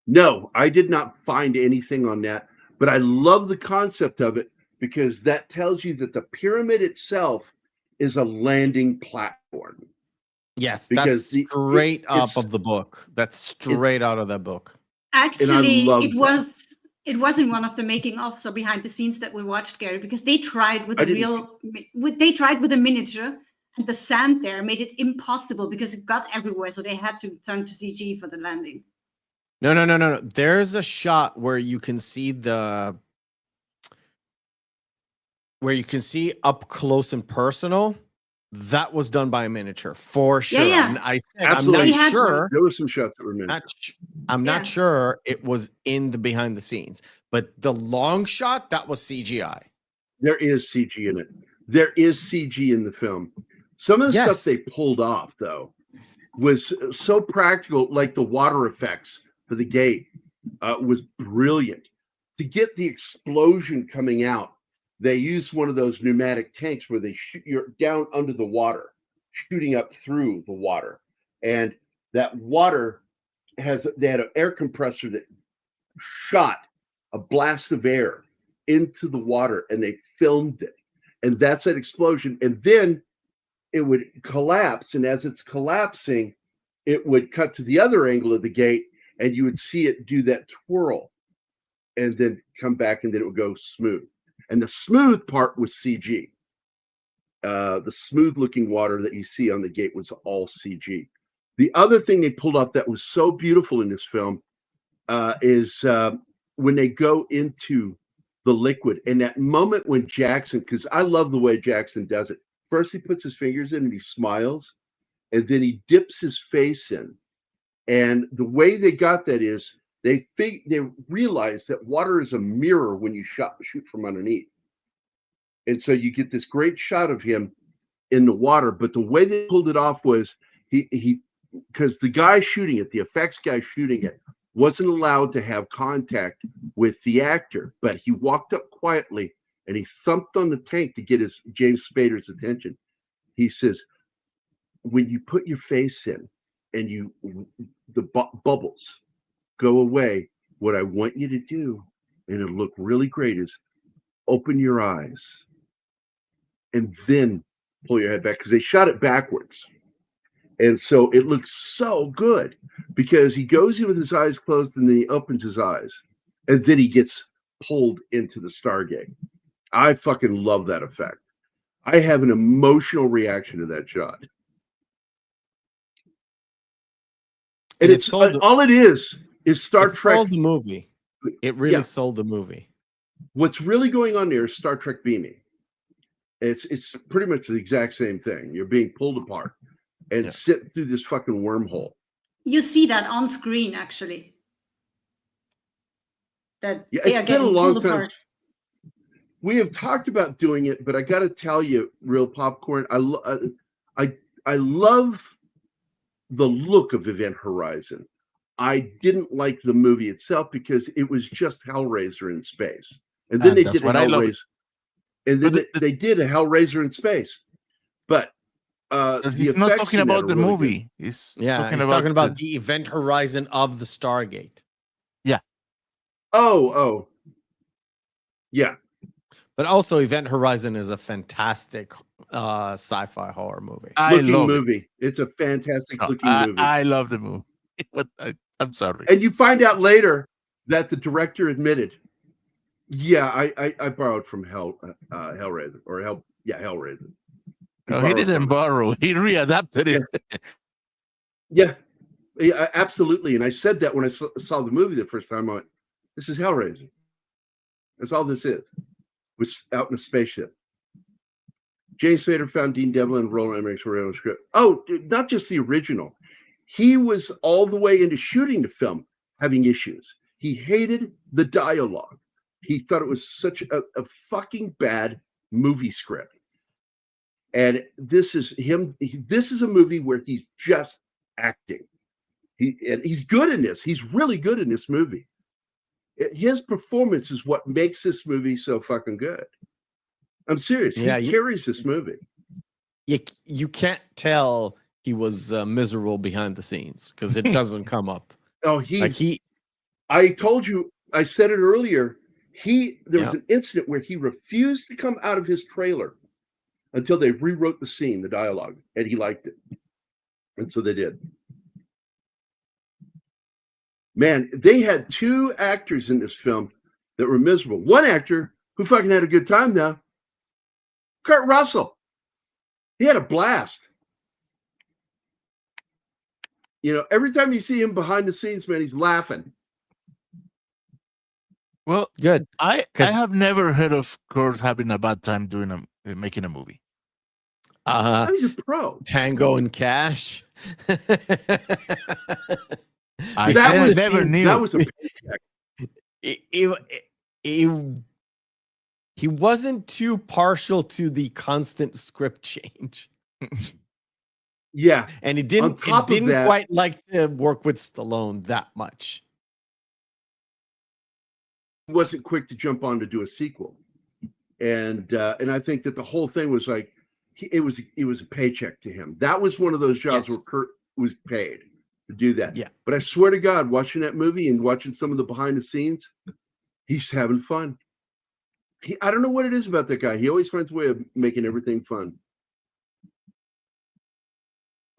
No, I did not find anything on that, but I love the concept of it because that tells you that the pyramid itself is a landing platform. Yes, that's straight up of the book. That's straight out of that book. Actually, it was in one of the making ofs or behind the scenes that we watched, Gerry, because they tried with they tried with a miniature, and the sand there made it impossible because it got everywhere, so they had to turn to CG for the landing. No. There's a shot where you can see up close and personal. That was done by a miniature for sure. Yeah. And I said, absolutely. I'm not sure. There were some shots that were miniature. I'm not sure it was in the behind the scenes, but the long shot, that was CGI. There is CG in it. There is CG in the film. Some of the stuff they pulled off, though, was so practical, like the water effects for the gate was brilliant. To get the explosion coming out, they used one of those pneumatic tanks where they shoot you down under the water, shooting up through the water. And that water they had an air compressor that shot a blast of air into the water, and they filmed it. And that's that explosion. And then it would collapse. And as it's collapsing, it would cut to the other angle of the gate, and you would see it do that twirl and then come back, and then it would go smooth. And the smooth part was CG. The smooth looking water that you see on the gate was all CG. The other thing they pulled off that was so beautiful in this film is when they go into the liquid, and that moment when Jackson, because I love the way Jackson does it. First, he puts his fingers in and he smiles, and then he dips his face in. And the way they got that is they realize that water is a mirror when you shoot from underneath. And so you get this great shot of him in the water. But the way they pulled it off was because the guy shooting it, the effects guy shooting it, wasn't allowed to have contact with the actor. But he walked up quietly and he thumped on the tank to get James Spader's attention. He says, when you put your face in and the bubbles go away, what I want you to do, and it'll look really great, is open your eyes. And then pull your head back because they shot it backwards. And so it looks so good because he goes in with his eyes closed and then he opens his eyes and then he gets pulled into the Stargate. I fucking love that effect. I have an emotional reaction to that shot. And it's all it is Star Trek. Sold the movie. It really sold the movie. What's really going on there is Star Trek beaming. It's pretty much the exact same thing. You're being pulled apart and sitting through this fucking wormhole. You see that on screen, actually. That it's been a long time. Apart. We have talked about doing it, but I got to tell you, Real Popcorn, I love the look of Event Horizon. I didn't like the movie itself because it was just Hellraiser in space, and then they did a Hellraiser, and then they did a Hellraiser in space. But he's not talking about the movie. He's talking about the Event Horizon of the Stargate. Yeah. Oh, yeah. But also, Event Horizon is a fantastic sci-fi horror movie. It's a fantastic looking movie. I love the movie. But I'm sorry. And you find out later that the director admitted, I borrowed from Hellraiser or Hellraiser. No, he didn't borrow. He readapted it. Yeah, absolutely. And I said that when I saw the movie the first time. I went, "This is Hellraiser. That's all this is." Was out in a spaceship. James Spader found Dean Devlin and Roland Emmerich's original script. Oh, not just the original. He was all the way into shooting the film having issues. He hated the dialogue. He thought it was such a fucking bad movie script. And this is him. This is a movie where he's just acting. He's good in this. He's really good in this movie. His performance is what makes this movie so fucking good. I'm serious. He carries this movie. You can't tell he was miserable behind the scenes because it doesn't come up. Oh, I told you, I said it earlier. There was an incident where he refused to come out of his trailer until they rewrote the scene, the dialogue, and he liked it. And so they did. Man, they had two actors in this film that were miserable. One actor who fucking had a good time now, Kurt Russell. He had a blast. You know, every time you see him behind the scenes, man, he's laughing. Well, good. I have never heard of Kurt having a bad time making a movie. He's a pro. Tango and Cash. I never knew. That was a he wasn't too partial to the constant script change. Yeah. And he didn't quite like to work with Stallone that much. He wasn't quick to jump on to do a sequel. And I think that the whole thing was like it was a paycheck to him. That was one of those jobs where Kurt was paid to do that. Yeah. But I swear to God, watching that movie and watching some of the behind the scenes, he's having fun. I don't know what it is about that guy. He always finds a way of making everything fun.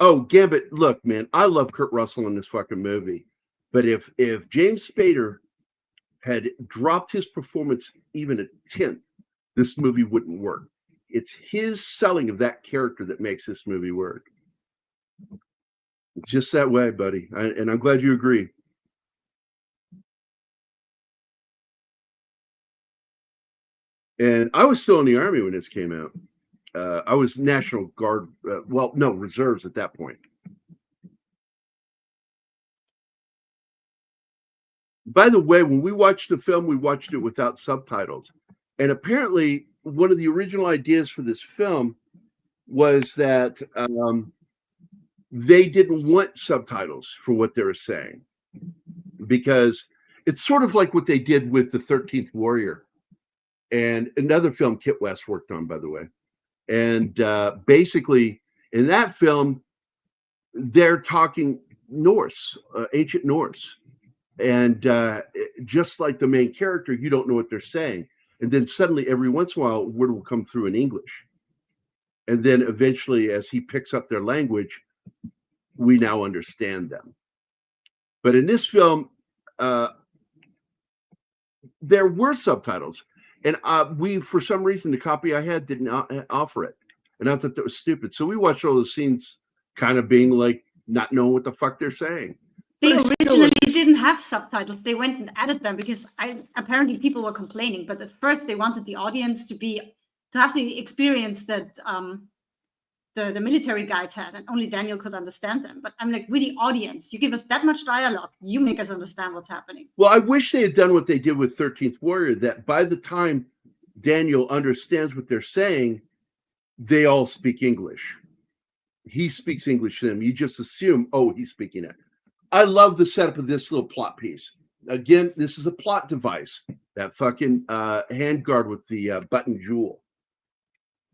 Oh, Gambit, look, man, I love Kurt Russell in this fucking movie. But if James Spader had dropped his performance even a tenth, this movie wouldn't work. It's his selling of that character that makes this movie work. It's just that way, buddy. And I'm glad you agree. And I was still in the Army when this came out. I was National Guard. Reserves at that point. By the way, when we watched the film, we watched it without subtitles. And apparently, one of the original ideas for this film was that they didn't want subtitles for what they were saying, because it's sort of like what they did with the 13th Warrior and another film Kit West worked on, by the way. And basically, in that film, they're talking Norse, ancient Norse. And just like the main character, you don't know what they're saying. And then suddenly, every once in a while, a word will come through in English. And then eventually, as he picks up their language, we now understand them. But in this film, there were subtitles. And we, for some reason, the copy I had did not offer it. And I thought that was stupid. So we watched all those scenes kind of being like, not knowing what the fuck they're saying. They originally didn't have subtitles. They went and added them because apparently people were complaining. But at first they wanted the audience to have the experience that the military guys had, and only Daniel could understand them. But I'm like, we're the audience. You give us that much dialogue, you make us understand what's happening. Well, I wish they had done what they did with 13th Warrior, that by the time Daniel understands what they're saying, they all speak English. He speaks English to them. You just assume, oh, he's speaking it. I love the setup of this little plot piece. Again, this is a plot device, that fucking handguard with the button jewel.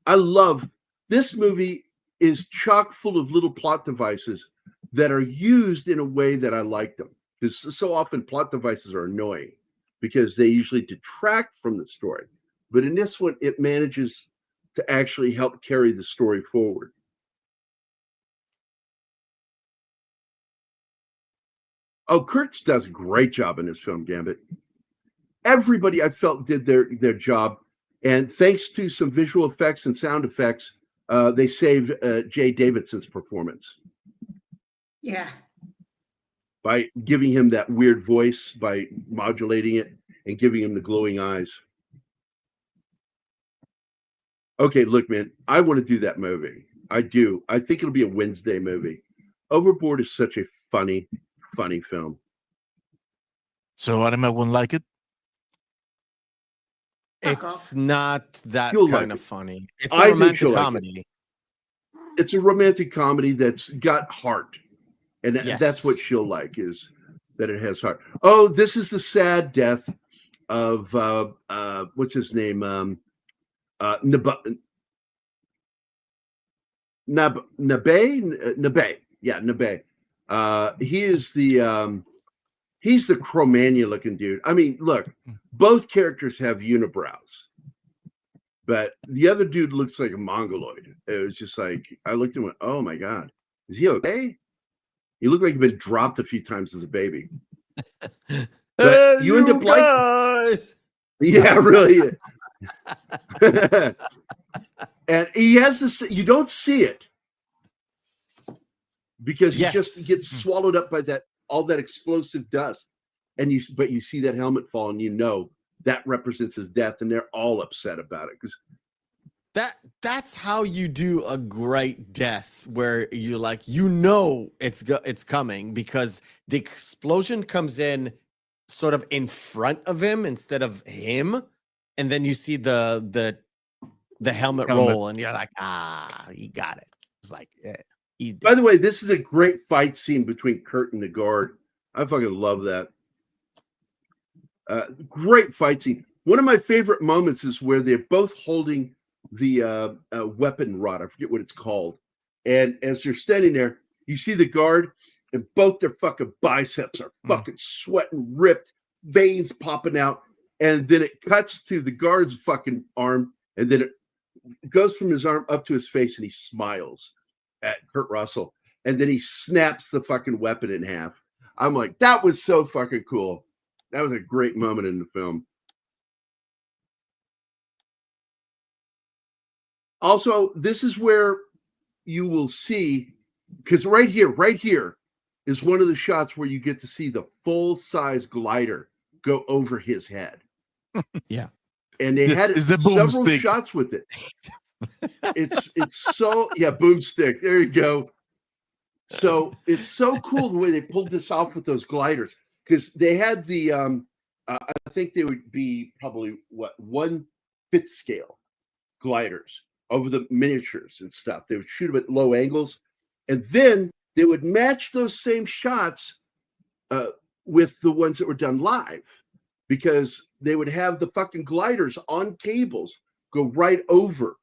I love this movie is chock full of little plot devices that are used in a way that I like them. Because so often plot devices are annoying because they usually detract from the story. But in this one, it manages to actually help carry the story forward. Oh, Kurtz does a great job in this film, Gambit. Everybody I felt did their job. And thanks to some visual effects and sound effects, they saved Jaye Davidson's performance. Yeah. By giving him that weird voice, by modulating it and giving him the glowing eyes. Okay, look, man, I want to do that movie. I do. I think it'll be a Wednesday movie. Overboard is such a funny film. So Anima won't like it? It's not that kind of funny. It's a romantic comedy. It's a romantic comedy that's got heart. And that's what she'll like, is that it has heart. Oh, this is the sad death of what's his name? Nabe. Yeah, Nabe. He is he's the Cro-Magnon looking dude. I mean, look, both characters have unibrows, but the other dude looks like a mongoloid. It was just like, I looked at him and went, oh my God, is he okay? He looked like he'd been dropped a few times as a baby. But you end up liking. Yeah, really. And he has this, you don't see it because he just gets swallowed up by all that explosive dust. And but you see that helmet fall, and you know that represents his death, and they're all upset about it because that's how you do a great death, where you're like, you know, it's coming, because the explosion comes in sort of in front of him instead of him, and then you see the helmet roll, and you're like, you got it. It's like, yeah. By the way, this is a great fight scene between Kurt and the guard. I fucking love that. Great fight scene. One of my favorite moments is where they're both holding the weapon rod. I forget what it's called. And as they're standing there, you see the guard, and both their fucking biceps are fucking sweating, ripped, veins popping out. And then it cuts to the guard's fucking arm, and then it goes from his arm up to his face, and he smiles at Kurt Russell. And then he snaps the fucking weapon in half. I'm like, that was so fucking cool. That was a great moment in the film. Also, this is where you will see, because right here is one of the shots where you get to see the full-size glider go over his head. Yeah. And they had several shots with it. It's so, boomstick. There you go. So it's so cool the way they pulled this off with those gliders, because they had the, I think they would be probably 1/5 scale gliders over the miniatures and stuff. They would shoot them at low angles, and then they would match those same shots with the ones that were done live, because they would have the fucking gliders on cables go right over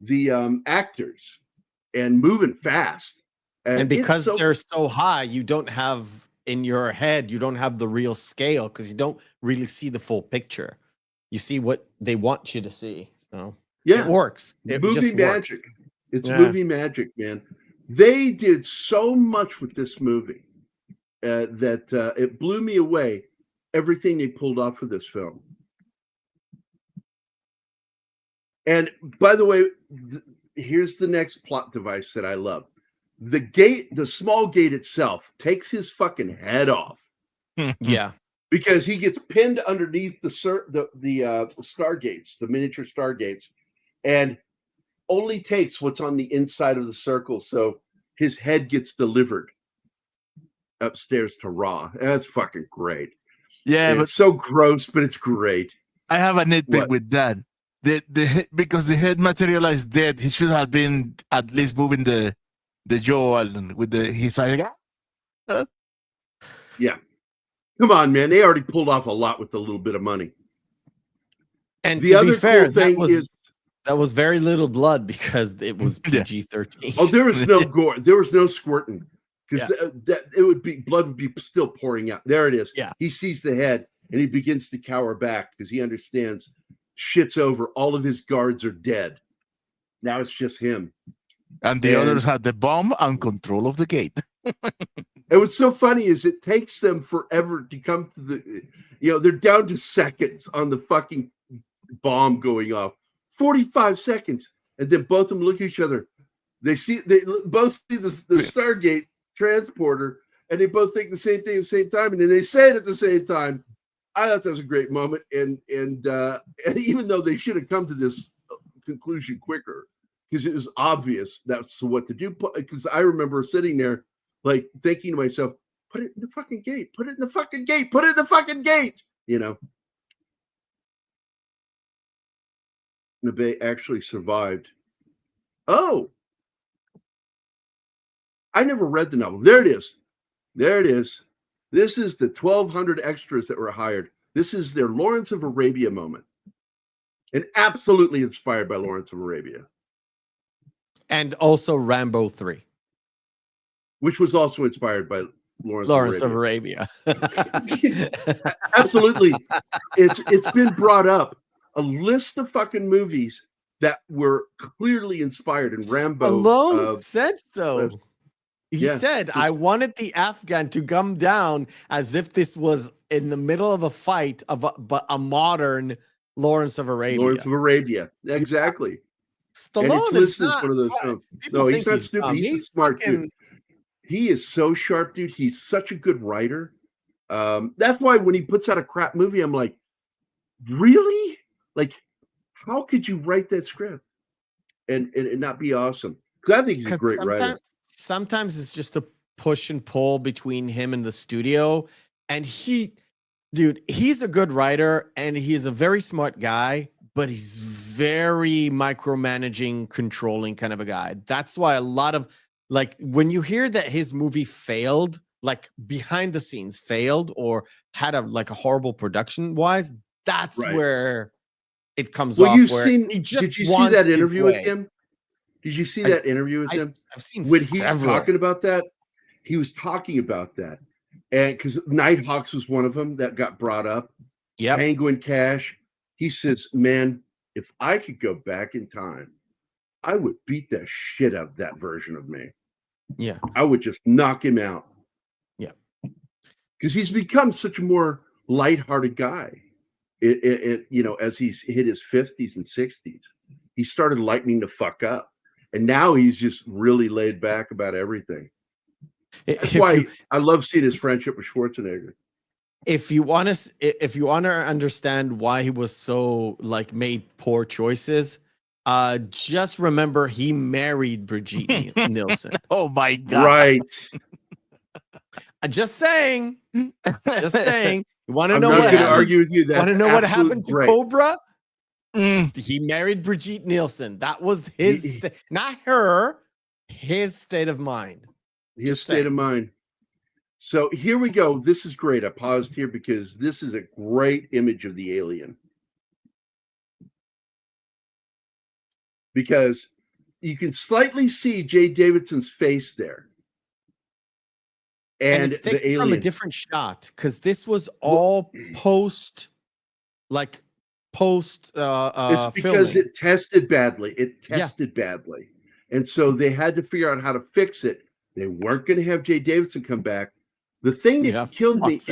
the actors and moving fast. And because they're so high, you don't have in your head, you don't have the real scale, because you don't really see the full picture. You see what they want you to see. So It works. It movie just magic. Works. It's movie magic, man. They did so much with this movie that it blew me away. Everything they pulled off for this film. And by the way, here's the next plot device that I love. The small gate itself takes his fucking head off. Yeah. Because he gets pinned underneath the stargates, the miniature stargates, and only takes what's on the inside of the circle. So his head gets delivered upstairs to Ra. That's fucking great. Yeah, and but it's so gross, but it's great. I have a nitpick with that. Because the head materialized dead, he should have been at least moving the jaw and with his eye. Yeah. Come on, man. They already pulled off a lot with a little bit of money. And the to other be fair, cool thing that was very little blood because it was PG-13. Oh, there was no gore. There was no squirting because blood would be still pouring out. There it is. Yeah. He sees the head and he begins to cower back because he understands shit's over. All of his guards are dead. Now it's just him. And the others had the bomb and control of the gate. And what's so funny is it takes them forever to come to they're down to seconds on the fucking bomb going off. 45 seconds. And then both of them look at each other. They both see the Stargate transporter and they both think the same thing at the same time. And then they say it at the same time. I thought that was a great moment. And even though they should have come to this conclusion quicker, because it was obvious that's what to do. Because I remember sitting there like thinking to myself, put it in the fucking gate, put it in the fucking gate, put it in the fucking gate, The Bay actually survived. Oh, I never read the novel. There it is. There it is. This is the 1,200 extras that were hired. This is their Lawrence of Arabia moment. And absolutely inspired by Lawrence of Arabia. And also Rambo 3. Which was also inspired by Lawrence of Arabia. Absolutely. It's been brought up. A list of fucking movies that were clearly inspired, and Rambo alone said so. He said, I wanted the Afghan to come down as if this was in the middle of a fight of a modern Lawrence of Arabia. Lawrence of Arabia. Exactly. Stallone and it's listed as one of those films. No, he's not stupid. Dumb. He's a smart dude. He is so sharp, dude. He's such a good writer. That's why when he puts out a crap movie, I'm like, really? Like, how could you write that script and not be awesome? Because I think he's a great writer. Sometimes it's just a push and pull between him and the studio. And he's a good writer and he's a very smart guy, but he's very micromanaging, controlling kind of a guy. That's why a lot of, like, when you hear that his movie failed, like behind the scenes failed or had a horrible production wise, that's where it comes off. Did you see that interview with him? Did you see that interview with him? I've seen when he was talking about that. He was talking about that, and because Nighthawks was one of them that got brought up. Yeah, Penguin Cash. He says, "Man, if I could go back in time, I would beat the shit out of that version of me. Yeah, I would just knock him out. Yeah, because he's become such a more lighthearted guy. As he's hit his 50s and 60s, he started lightening the fuck up. And now he's just really laid back about everything. That's why I love seeing his friendship with Schwarzenegger. If you want to understand why he was so made poor choices, just remember he married Brigitte Nielsen. Oh my God! Right. Just saying. Just saying. You want to know what happened? I'm not going to argue with you. Want to know what happened to Cobra? Mm. He married Brigitte Nielsen. That was his, not her, his state of mind. His state of mind. So here we go. This is great. I paused here because this is a great image of the alien. Because you can slightly see Jaye Davidson's face there. And it's taken from a different shot because this was all post, post it's because filming. it tested badly. Badly. And so they had to figure out how to fix it. They weren't going to have Jaye Davidson come back. The thing that killed me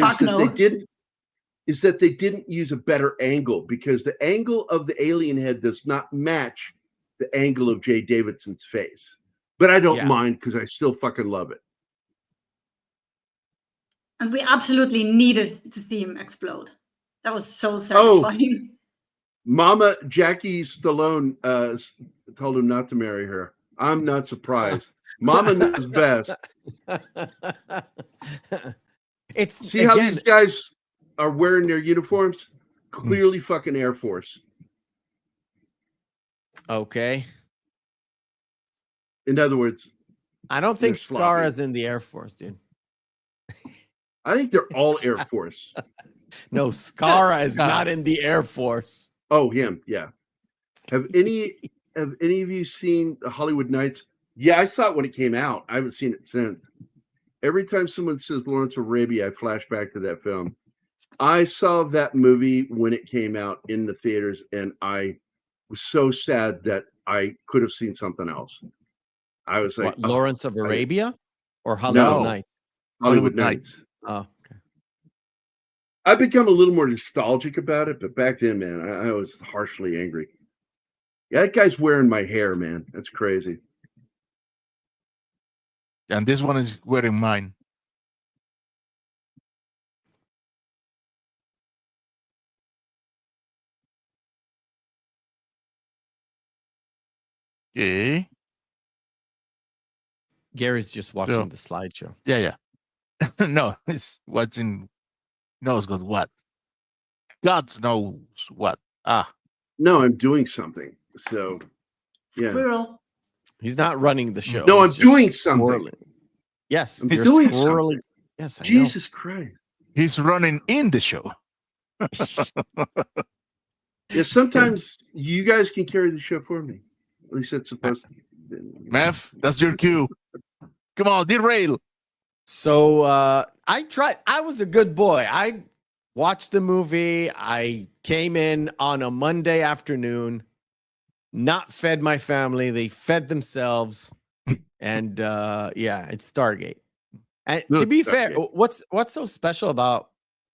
is that they didn't use a better angle, because the angle of the alien head does not match the angle of Jaye Davidson's face. But I don't mind, because I still fucking love it. And we absolutely needed to see him explode. That was so satisfying. Oh, Mama Jackie Stallone told him not to marry her. I'm not surprised. Mama knows best. See how these guys are wearing their uniforms? Clearly fucking Air Force. Okay. In other words, I don't think Scar is in the Air Force, dude. I think they're all Air Force. No, Scar is not in the Air Force. Oh, him, yeah. Have any of you seen the Hollywood Nights? Yeah, I saw it when it came out. I haven't seen it since. Every time someone says Lawrence of Arabia, I flash back to that film. I saw that movie when it came out in the theaters, and I was so sad that I could have seen something else. I was like, Lawrence of Arabia or Hollywood Nights? Hollywood Nights. Oh, okay. I've become a little more nostalgic about it, but back then, man, I was harshly angry. Yeah, that guy's wearing my hair, man. That's crazy. And this one is wearing mine. Okay. Gary's just watching the slideshow. Yeah. No, he's watching knows God what. God knows what. No, I'm doing something. So, Squirrel. He's not running the show. No, I'm doing something. Swirling. Yes, he's doing something. Yes, I Jesus Christ. He's running in the show. Yeah, sometimes you guys can carry the show for me. At least that's supposed to. Meth, that's your cue. Come on, derail. So I tried. I was a good boy. I watched the movie. I came in on a Monday afternoon, not fed my family. They fed themselves. And it's Stargate. And to be fair, what's so special about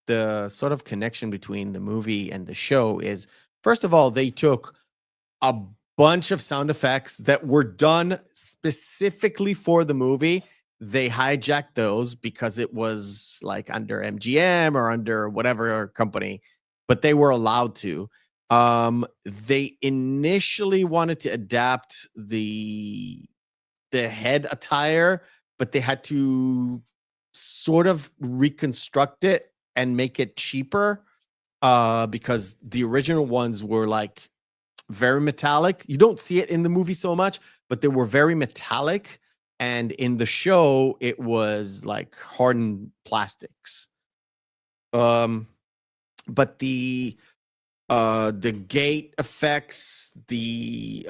the sort of connection between the movie and the show is, first of all, they took a bunch of sound effects that were done specifically for the movie. They hijacked those because it was like under MGM or under whatever company, but they were allowed to. They initially wanted to adapt the head attire, but they had to sort of reconstruct it and make it cheaper because the original ones were like very metallic. You don't see it in the movie so much, but they were very metallic. And in the show, it was like hardened plastics. But the gate effects, the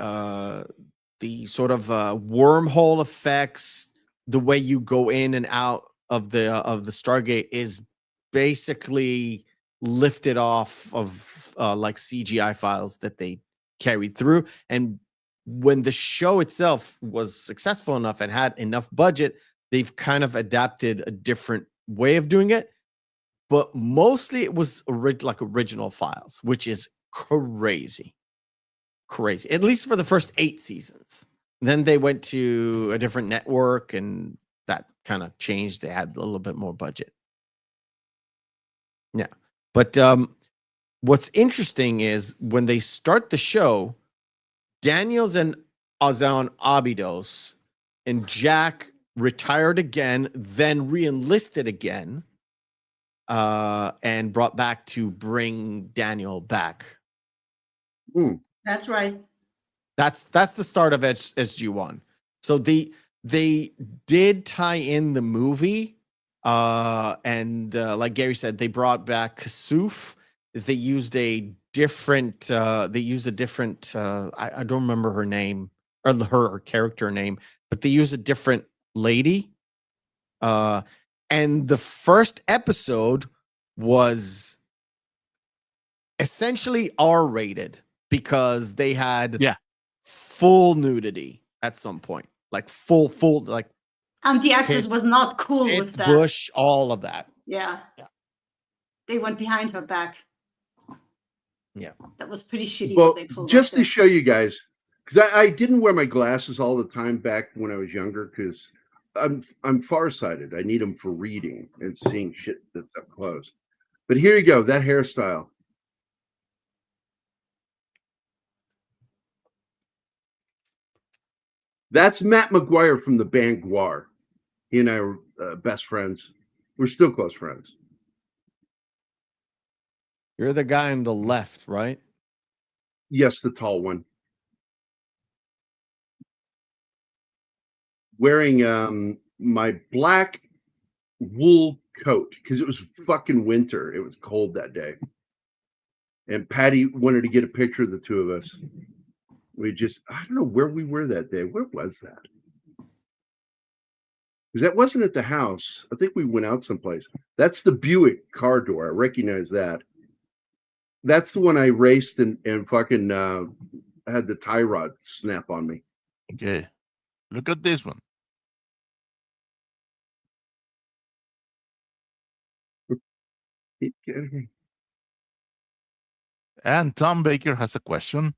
sort of wormhole effects, the way you go in and out of the Stargate is basically lifted off of like CGI files that they carried through. And when the show itself was successful enough and had enough budget, they've kind of adapted a different way of doing it. But mostly it was like original files, which is crazy. At least for the first 8 seasons. Then they went to a different network and that kind of changed. They had a little bit more budget. Yeah. But what's interesting is when they start the show, Daniels and Ozan Abidos and Jack retired again, then re-enlisted again, and brought back to bring Daniel back. That's right. That's the start of SG-1. So they did tie in the movie, and like Gary said, they brought back Kasuf. They used a different. I don't remember her name or her character name, but they used a different lady. And the first episode was essentially R-rated because they had Yeah. full nudity at some point, like full, like. And the actress Tits, was not cool with that. bush, all of that. Yeah. Yeah. They went behind her back. Yeah. That was pretty shitty. Well, what they pulled just off to there. show you guys, because I didn't wear my glasses all the time back when I was younger, because I'm farsighted. I need them for reading and seeing shit that's up close. But here you go, that hairstyle. That's Matt McGuire from the band Guar. He and I were best friends. We're still close friends. You're the guy on the left, right? Yes, the tall one. Wearing my black wool coat because it was fucking winter. It was cold that day. And Patty wanted to get a picture of the two of us. I don't know where we were that day. Where was that? Because that wasn't at the house. I think we went out someplace. That's the Buick car door. I recognize that. That's the one I raced and fucking had the tie rod snap on me. Okay. Look at this one. And Tom Baker has a question.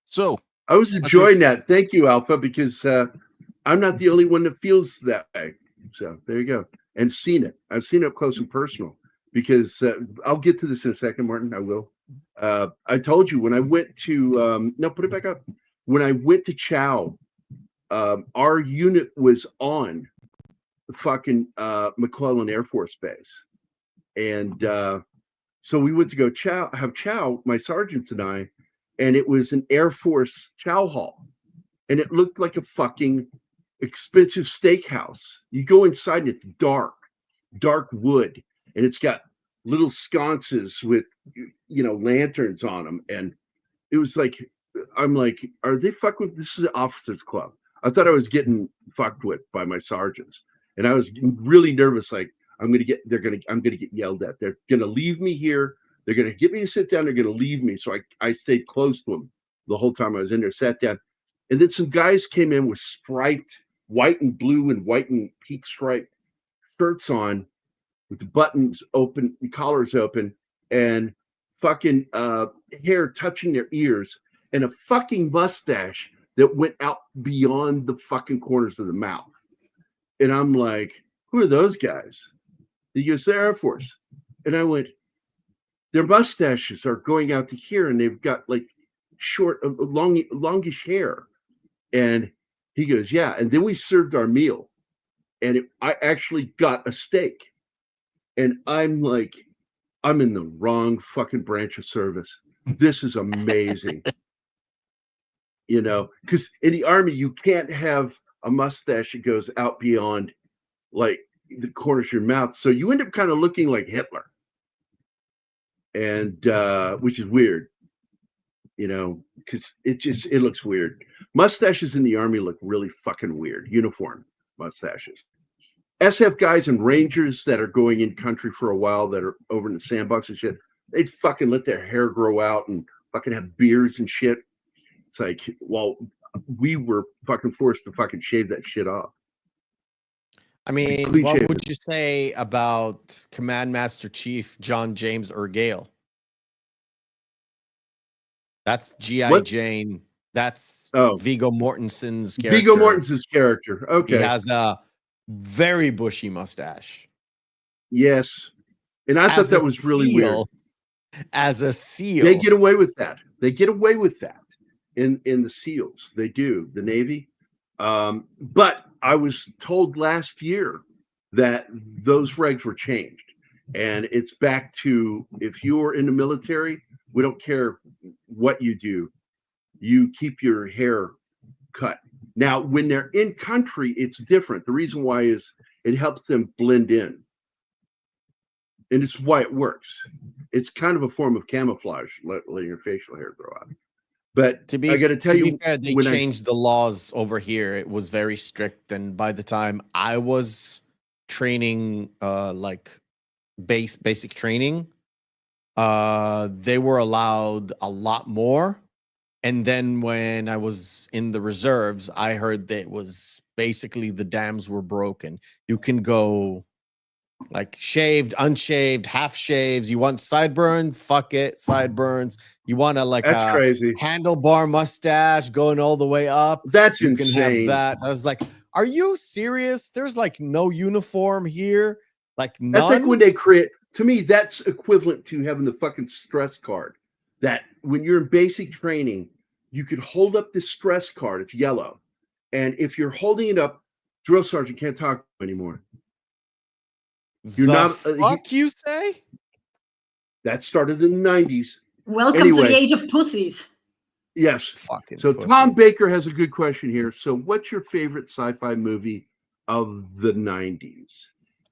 So I was enjoying that. Thank you, Alpha, because I'm not the only one that feels that way. So there you go. And seen it. I've seen it up close and personal. Because I'll get to this in a second, Martin. I will. I told you when I went to no, put it back up. When I went to Chow, our unit was on the fucking McClellan Air Force Base, and so we went to go have chow, my sergeants and I, and it was an Air Force chow hall, and it looked like a fucking expensive steakhouse. You go inside and it's dark wood, and it's got little sconces with lanterns on them, and it was like, I'm like, are they fucking with this is an officers club? I thought I was getting fucked with by my sergeants, and I was really nervous. Like I'm gonna get yelled at. They're gonna leave me here. They're gonna get me to sit down. They're gonna leave me. So I stayed close to them the whole time I was in there. Sat down, and then some guys came in with striped white and blue and white and pink striped shirts on, with the buttons open, the collars open, and fucking hair touching their ears, and a fucking mustache that went out beyond the fucking corners of the mouth. And I'm like, who are those guys? He goes, the Air Force. And I went, their mustaches are going out to here, and they've got like short, longish hair. And he goes, yeah. And then we served our meal, and I actually got a steak. And I'm like, I'm in the wrong fucking branch of service. This is amazing. Because in the Army, you can't have a mustache that goes out beyond like the corners of your mouth. So you end up kind of looking like Hitler. And which is weird, because it looks weird. Mustaches in the Army look really fucking weird. Uniform mustaches. SF guys and Rangers that are going in country for a while, that are over in the sandbox and shit, they'd fucking let their hair grow out and fucking have beards and shit. It's like, well, we were fucking forced to fucking shave that shit off. I mean, what would you say about Command Master Chief John James Ergale? That's G.I. Jane. That's Viggo Mortensen's character. Viggo Mortensen's character. Okay. He has a very bushy mustache. Yes. And I thought that was really weird. As a SEAL. They get away with that. In the SEALs. They do. The Navy. But I was told last year that those regs were changed. And it's back to, if you're in the military, we don't care what you do. You keep your hair cut. Now, when they're in country, it's different. The reason why is it helps them blend in. And it's why it works. It's kind of a form of camouflage, letting your facial hair grow out. But I got to tell you, fair, they changed the laws over here. It was very strict. And by the time I was training, like basic training, they were allowed a lot more. And then when I was in the reserves, I heard that it was basically the dams were broken. You can go like shaved, unshaved, half shaves. You want sideburns? Fuck it, sideburns. You want That's a crazy. handlebar mustache going all the way up? That's you insane. can have that. I was like, are you serious? There's like no uniform here. Like none? That's like when they create, to me, that's equivalent to having the fucking stress card. That when you're in basic training, you could hold up this stress card. It's yellow. And if you're holding it up, drill sergeant can't talk to you anymore. You're not fuck you say? That started in the 90s. Welcome to the age of pussies. Yes. Fucking so pussy. Tom Baker has a good question here. So what's your favorite sci-fi movie of the 90s?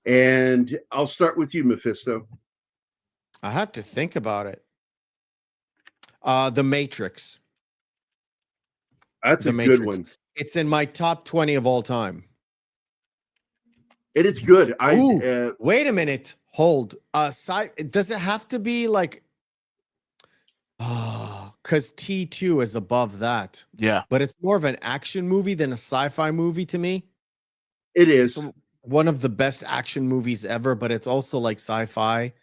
And I'll start with you, Mephisto. I have to think about it. The Matrix. That's a good one. It's in my top 20 of all time. It is good. Wait a minute. Hold. Does it have to be like? Oh, because T2 is above that. Yeah, but it's more of an action movie than a sci-fi movie to me. It is one of the best action movies ever, but it's also like sci-fi.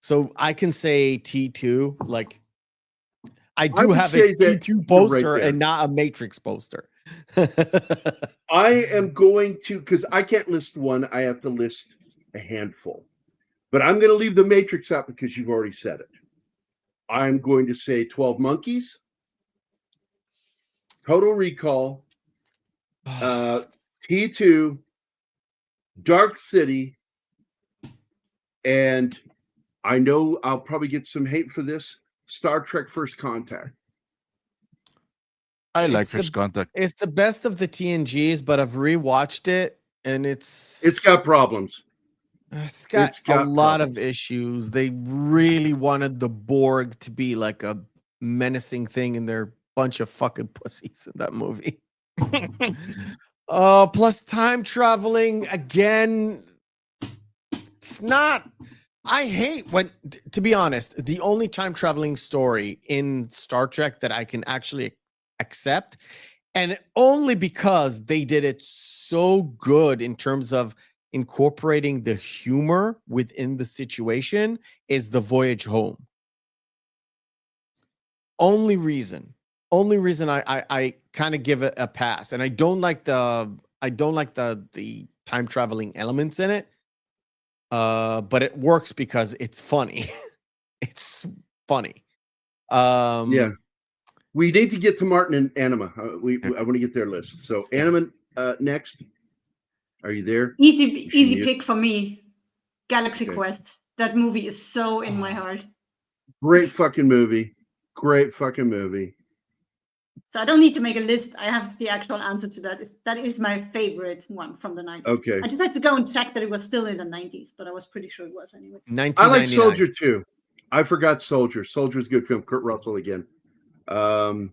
So I can say T2. Like, I do have a T2 poster and not a Matrix poster. I am going to, because I can't list one, I have to list a handful. But I'm going to leave the Matrix out because you've already said it. I'm going to say 12 Monkeys, Total Recall, T2, Dark City, and I know I'll probably get some hate for this, Star Trek First Contact. I like First Contact. It's the best of the TNGs, but I've rewatched it and it's got problems. It's got a lot of issues. They really wanted the Borg to be like a menacing thing, and they're a bunch of fucking pussies in that movie. Plus time traveling again. It's not. I hate when, to be honest, the only time traveling story in Star Trek that I can actually accept, and only because they did it so good in terms of incorporating the humor within the situation, is The Voyage Home. Only reason I kind of give it a pass, and I don't like the time traveling elements in it. But it works because it's funny. It's funny. Yeah. We need to get to Martin and Anima. I want to get their list. So Anima next. Are you there? Easy pick for me. Galaxy Quest. That movie is so in my heart. Great fucking movie. Great fucking movie. So I don't need to make a list. I have the actual answer to that. That is my favorite one from the 90s. Okay. I just had to go and check that it was still in the 90s, but I was pretty sure it was anyway. I like Soldier too. I forgot Soldier. Soldier's a good film. Kurt Russell again. All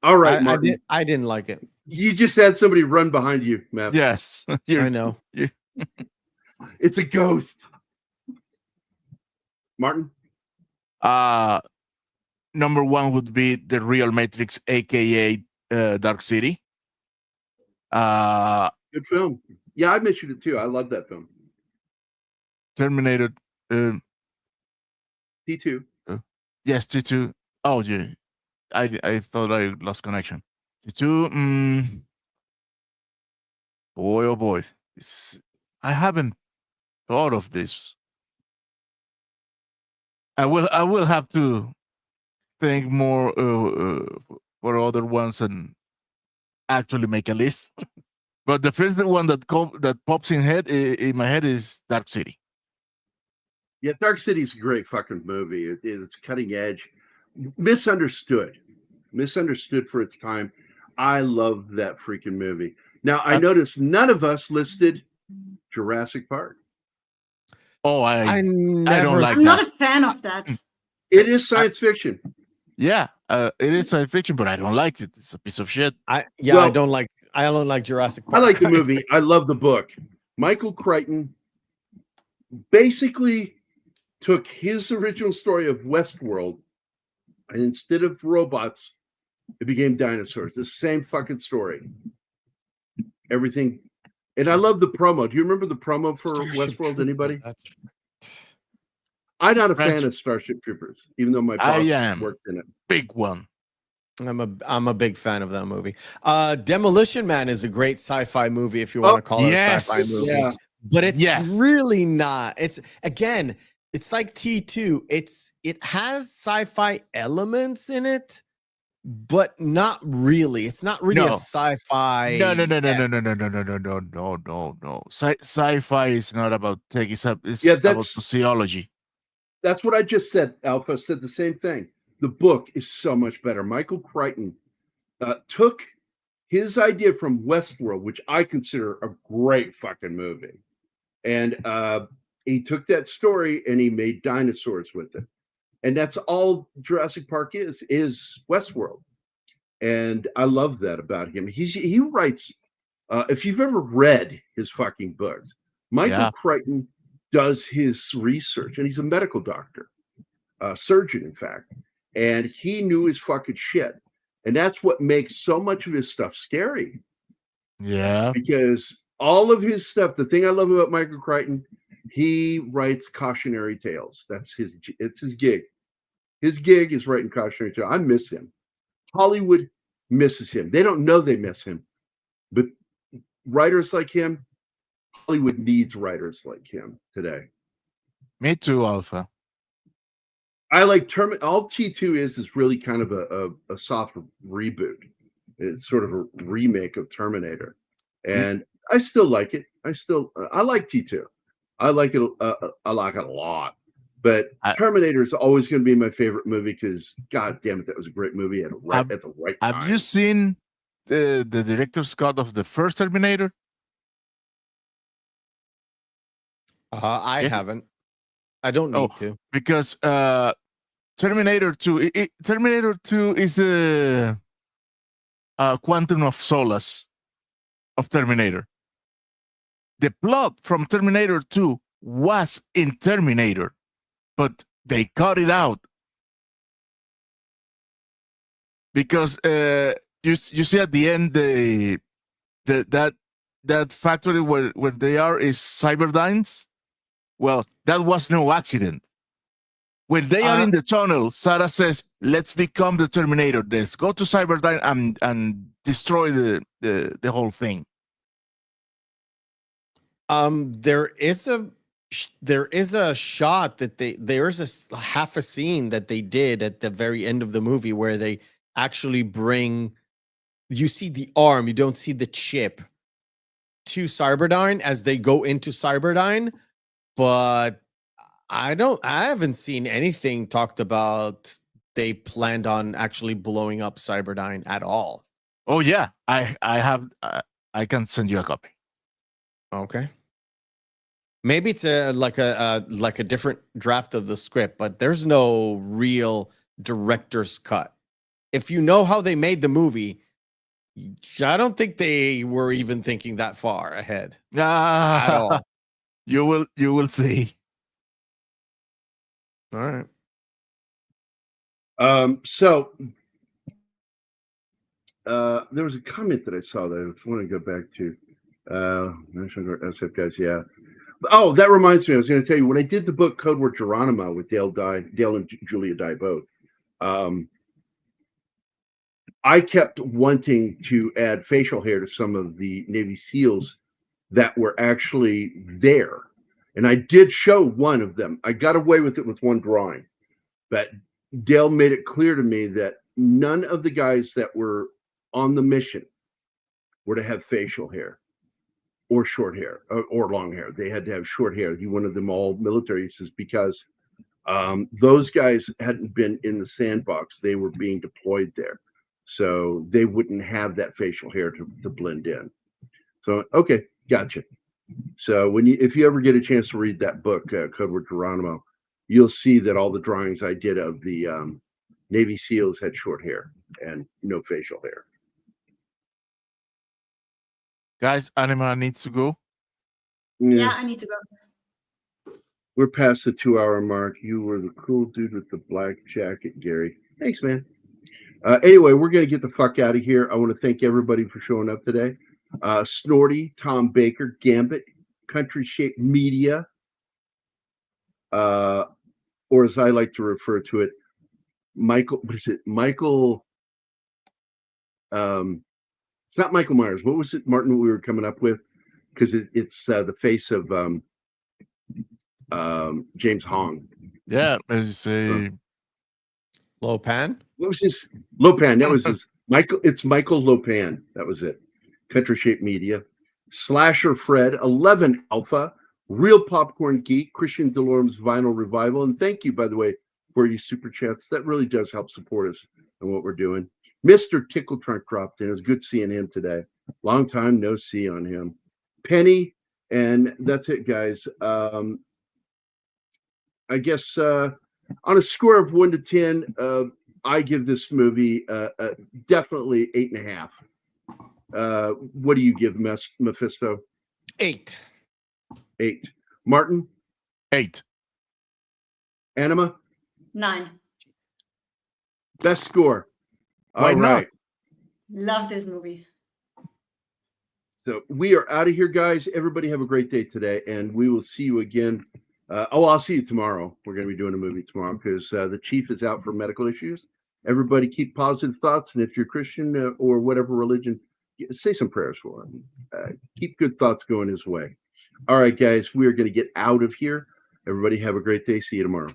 right, Martin. I didn't like it. You just had somebody run behind you, Matt. Yes. I know. It's a ghost. Martin? Number one would be The Real Matrix, aka Dark City. Good film. Yeah, I mentioned it too. I love that film. Terminator. T2. Yes, T2. Oh, yeah. I thought I lost connection. T2. Boy, oh boy. I haven't thought of this. I will have to think more for other ones and actually make a list. But the first one that pops in my head is Dark City. Yeah, Dark City's a great fucking movie. It's cutting edge. Misunderstood for its time. I love that freaking movie. Now, I noticed none of us listed Jurassic Park. Oh, I don't like that. I'm not a fan of that. It is science fiction. Yeah, it is science fiction, but I don't like it. It's a piece of shit. I don't like Jurassic Park. I like the movie. I love the book. Michael Crichton basically took his original story of Westworld, and instead of robots, it became dinosaurs. The same fucking story. Everything. And I love the promo. Do you remember the promo for Starship Westworld? Troopers, Anybody? that's I'm not a fan French. of Starship Troopers, even though my I boss am. worked in it. Big one. I'm a big fan of that movie. Demolition Man is a great sci-fi movie if you want to call it a sci-fi movie. Yeah. But it's Yes. really not. It's again, it's like T2. It has sci-fi elements in it, but not really. It's not really a No. sci-fi. No. Sci-fi is not about tech. It's Yeah, about sociology. That's what I just said. Alpha said the same thing. The book is so much better. Michael Crichton took his idea from Westworld, which I consider a great fucking movie, and he took that story and he made dinosaurs with it. And that's all Jurassic Park is Westworld. And I love that about him. He writes, if you've ever read his fucking books, Michael Crichton does his research, and he's a medical doctor, surgeon, in fact. And he knew his fucking shit. And that's what makes so much of his stuff scary. Yeah. Because all of his stuff, the thing I love about Michael Crichton, he writes cautionary tales. It's his gig. His gig is writing cautionary tales. I miss him. Hollywood misses him. They don't know they miss him. But writers like him, Hollywood needs writers like him today. Me too, Alpha. I like all T2 is really kind of a soft reboot. It's sort of a remake of Terminator. And I still like it. I like T2. I like it a lot. But Terminator is always going to be my favorite movie because, God damn it, that was a great movie at the right time. Have you seen the director's cut of the first Terminator? I haven't. I don't need to. Because Terminator 2, Terminator 2 is a quantum of solace of Terminator. The plot from Terminator 2 was in Terminator, but they cut it out because you see at the end that factory where they are is Cyberdyne's. Well, that was no accident. When they are in the tunnel, Sarah says, "Let's become the Terminator. Let's go to Cyberdyne and destroy the whole thing." There is a shot that there's a half a scene that they did at the very end of the movie where they actually you see the arm, you don't see the chip to Cyberdyne as they go into Cyberdyne, but I haven't seen anything talked about they planned on actually blowing up Cyberdyne at all. Oh yeah, I have. I can send you a copy. Okay. Maybe it's like a different draft of the script, but there's no real director's cut. If you know how they made the movie, I don't think they were even thinking that far ahead at all. You will see. All right. So there was a comment that I saw that I want to go back to. National Guard SF guys, yeah. Oh, that reminds me. I was going to tell you when I did the book Code Word Geronimo with Dale and Julia Dye both. I kept wanting to add facial hair to some of the Navy SEALs that were actually there, and I did show one of them. I got away with it with one drawing, but Dale made it clear to me that none of the guys that were on the mission were to have facial hair or short hair or long hair. They had to have short hair. He wanted them all military. He says because those guys hadn't been in the sandbox. They were being deployed there. So they wouldn't have that facial hair to blend in. So, okay, gotcha. So if you ever get a chance to read that book, Code Word Geronimo, you'll see that all the drawings I did of the Navy SEALs had short hair and no facial hair. Guys, Anima needs to go. Yeah, I need to go. We're past the 2-hour mark. You were the cool dude with the black jacket, Gerry. Thanks, man. Anyway, we're going to get the fuck out of here. I want to thank everybody for showing up today. Snorty, Tom Baker, Gambit, Country Shape Media, or as I like to refer to it, Michael, what is it? Michael, it's not Michael Myers. What was it, Martin, we were coming up with? Because it's the face of James Hong. Yeah, it's a Lopan. What was his? Lopan. That was his. Michael. It's Michael Lopan. That was it. Country Shape Media. Slasher Fred. 11 Alpha. Real Popcorn Geek. Christian Delorme's Vinyl Revival. And thank you, by the way, for your super chats. That really does help support us and what we're doing. Mr. Tickle Trunk dropped in. It was good seeing him today. Long time no see on him. Penny. And that's it, guys. I guess on a score of 1 to 10, I give this movie definitely 8.5. What do you give Mephisto? 8. 8. Martin? 8. Anima? 9. Best score. Why All right. Love this movie. So we are out of here, guys. Everybody have a great day today, and we will see you again. I'll see you tomorrow. We're going to be doing a movie tomorrow because the chief is out for medical issues. Everybody keep positive thoughts, and if you're Christian or whatever religion, say some prayers for him. Keep good thoughts going his way. All right, guys, we are going to get out of here. Everybody have a great day. See you tomorrow.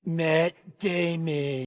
Matt Damon.